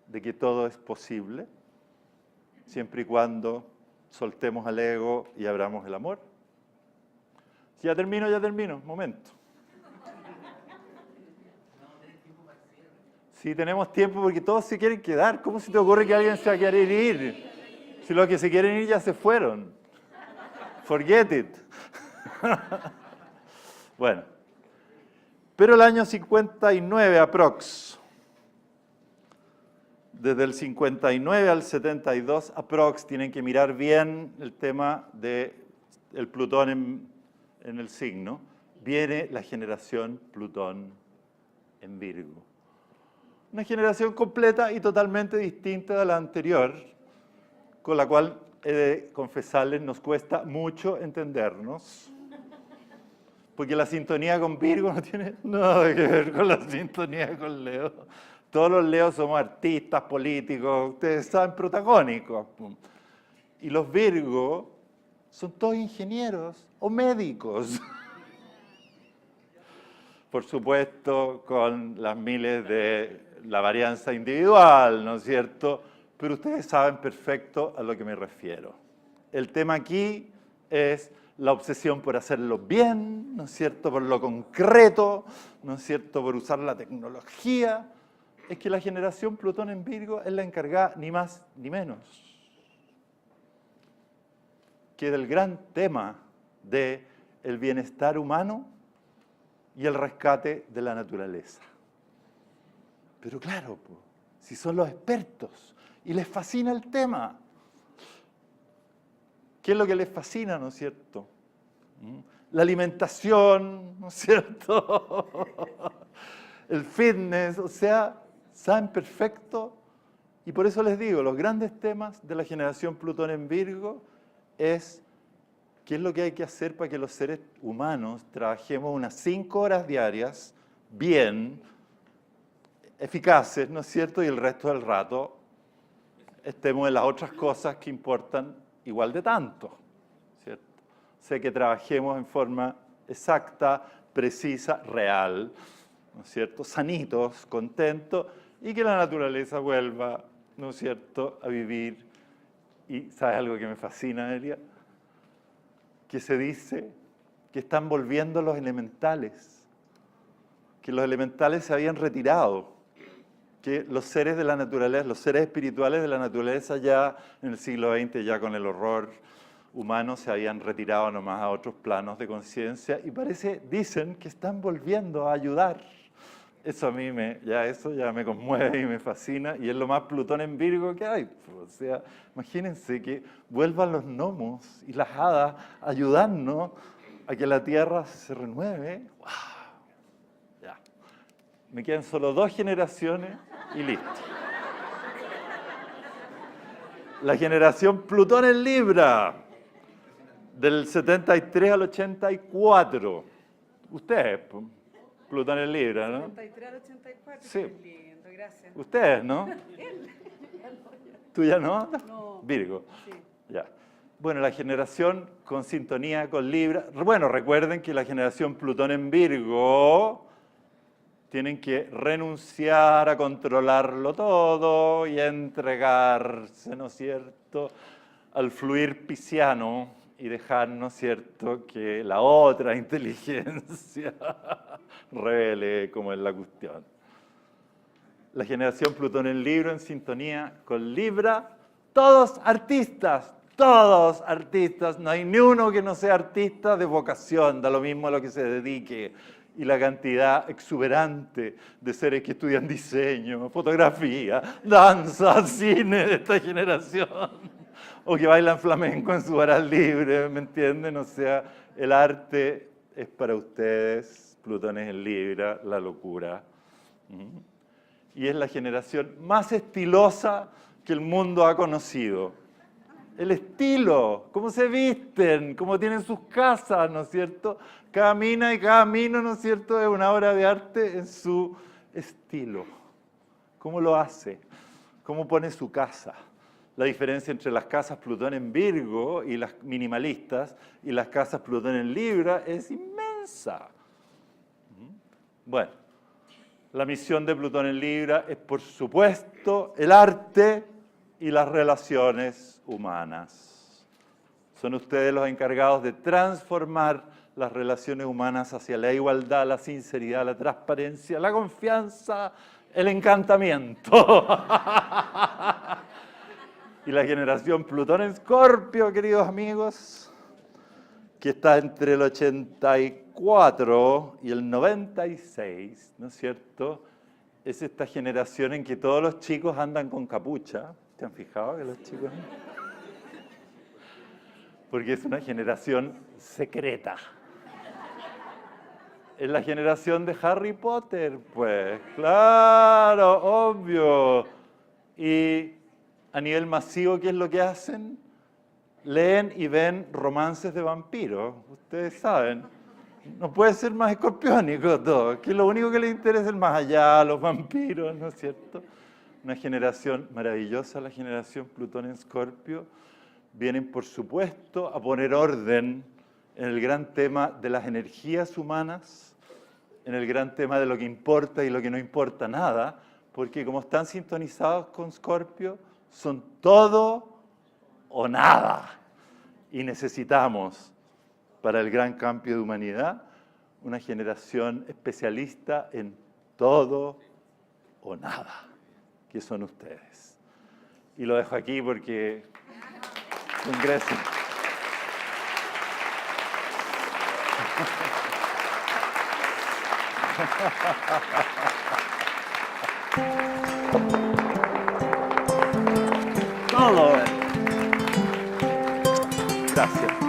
de que todo es posible, siempre y cuando soltemos al ego y abramos el amor. Ya termino, momento. Sí, tenemos tiempo porque todos se quieren quedar. ¿Cómo se te ocurre que alguien se va a querer ir? Si los que se quieren ir ya se fueron. Forget it. Bueno. Pero el año 59 aprox, desde el 59 al 72 aprox, tienen que mirar bien el tema del Plutón en el signo, viene la generación Plutón en Virgo. Una generación completa y totalmente distinta de la anterior, con la cual, he de confesarles, nos cuesta mucho entendernos, porque la sintonía con Virgo no tiene nada que ver con la sintonía con Leo. Todos los Leos somos artistas, políticos, ustedes saben, protagónicos. Y los Virgo son todos ingenieros o médicos. Por supuesto, con las miles de la varianza individual, ¿no es cierto? Pero ustedes saben perfecto a lo que me refiero. El tema aquí es la obsesión por hacerlo bien, ¿no es cierto? Por lo concreto, ¿no es cierto? Por usar la tecnología. Es que la generación Plutón en Virgo es la encargada, ni más ni menos, que del gran tema del bienestar humano y el rescate de la naturaleza. Pero claro, si son los expertos y les fascina el tema, ¿qué es lo que les fascina, no es cierto? La alimentación, ¿no es cierto? El fitness, o sea, saben perfecto. Y por eso les digo, los grandes temas de la generación Plutón en Virgo es qué es lo que hay que hacer para que los seres humanos trabajemos unas 5 horas diarias bien, eficaces, ¿no es cierto? Y el resto del rato estemos en las otras cosas que importan igual de tanto, ¿cierto? O sea, que trabajemos en forma exacta, precisa, real, ¿no es cierto? Sanitos, contentos, y que la naturaleza vuelva, ¿no es cierto?, a vivir. Y ¿sabes algo que me fascina, Elia? Que se dice que están volviendo los elementales, que los elementales se habían retirado, que los seres de la naturaleza, los seres espirituales de la naturaleza ya en el siglo XX, ya con el horror humano, se habían retirado nomás a otros planos de conciencia y dicen que están volviendo a ayudar. Eso a mí eso ya me conmueve y me fascina y es lo más Plutón en Virgo que hay. O sea, imagínense que vuelvan los gnomos y las hadas a ayudarnos a que la Tierra se renueve. ¡Wow! Ya. Me quedan solo 2 generaciones y listo. La generación Plutón en Libra, del 73 al 84. Ustedes, Plutón en Libra, ¿no? 73 al 84, sí. Qué lindo, gracias. Ustedes, ¿no? ¿Tú ya no? No. Virgo. Sí. Ya. Bueno, la generación con sintonía con Libra. Bueno, recuerden que la generación Plutón en Virgo tienen que renunciar a controlarlo todo y a entregarse, ¿no es cierto?, al fluir pisciano y dejar, ¿no es cierto?, que la otra inteligencia revele cómo es la cuestión. La generación Plutón en Libra, en sintonía con Libra, todos artistas, no hay ni uno que no sea artista de vocación, da lo mismo a lo que se dedique. Y la cantidad exuberante de seres que estudian diseño, fotografía, danza, cine de esta generación, o que bailan flamenco en su horas libres, ¿me entienden? O sea, el arte es para ustedes, Plutón es en Libra, la locura. Y es la generación más estilosa que el mundo ha conocido. El estilo, cómo se visten, cómo tienen sus casas, ¿no es cierto? Cada mina y cada mino, ¿no es cierto?, es una obra de arte en su estilo. ¿Cómo lo hace? ¿Cómo pone su casa? La diferencia entre las casas Plutón en Virgo y las minimalistas y las casas Plutón en Libra es inmensa. Bueno, la misión de Plutón en Libra es, por supuesto, el arte y las relaciones humanas. Son ustedes los encargados de transformar las relaciones humanas hacia la igualdad, la sinceridad, la transparencia, la confianza, el encantamiento. Y la generación Plutón en Escorpio, queridos amigos, que está entre el 84 y el 96, ¿no es cierto?, es esta generación en que todos los chicos andan con capucha. ¿Te han fijado que los chicos? Porque es una generación secreta. Es la generación de Harry Potter, pues. Claro, obvio. Y a nivel masivo, ¿qué es lo que hacen? Leen y ven romances de vampiros. Ustedes saben. No puede ser más escorpiónico todo. Que lo único que les interesa es el más allá, los vampiros, ¿no es cierto? Una generación maravillosa, la generación Plutón en Escorpio. Vienen, por supuesto, a poner orden en el gran tema de las energías humanas, en el gran tema de lo que importa y lo que no importa nada, porque como están sintonizados con Escorpio, son todo o nada. Y necesitamos, para el gran cambio de humanidad, una generación especialista en todo o nada, que son ustedes. Y lo dejo aquí porque... Gracias. Todo. Gracias.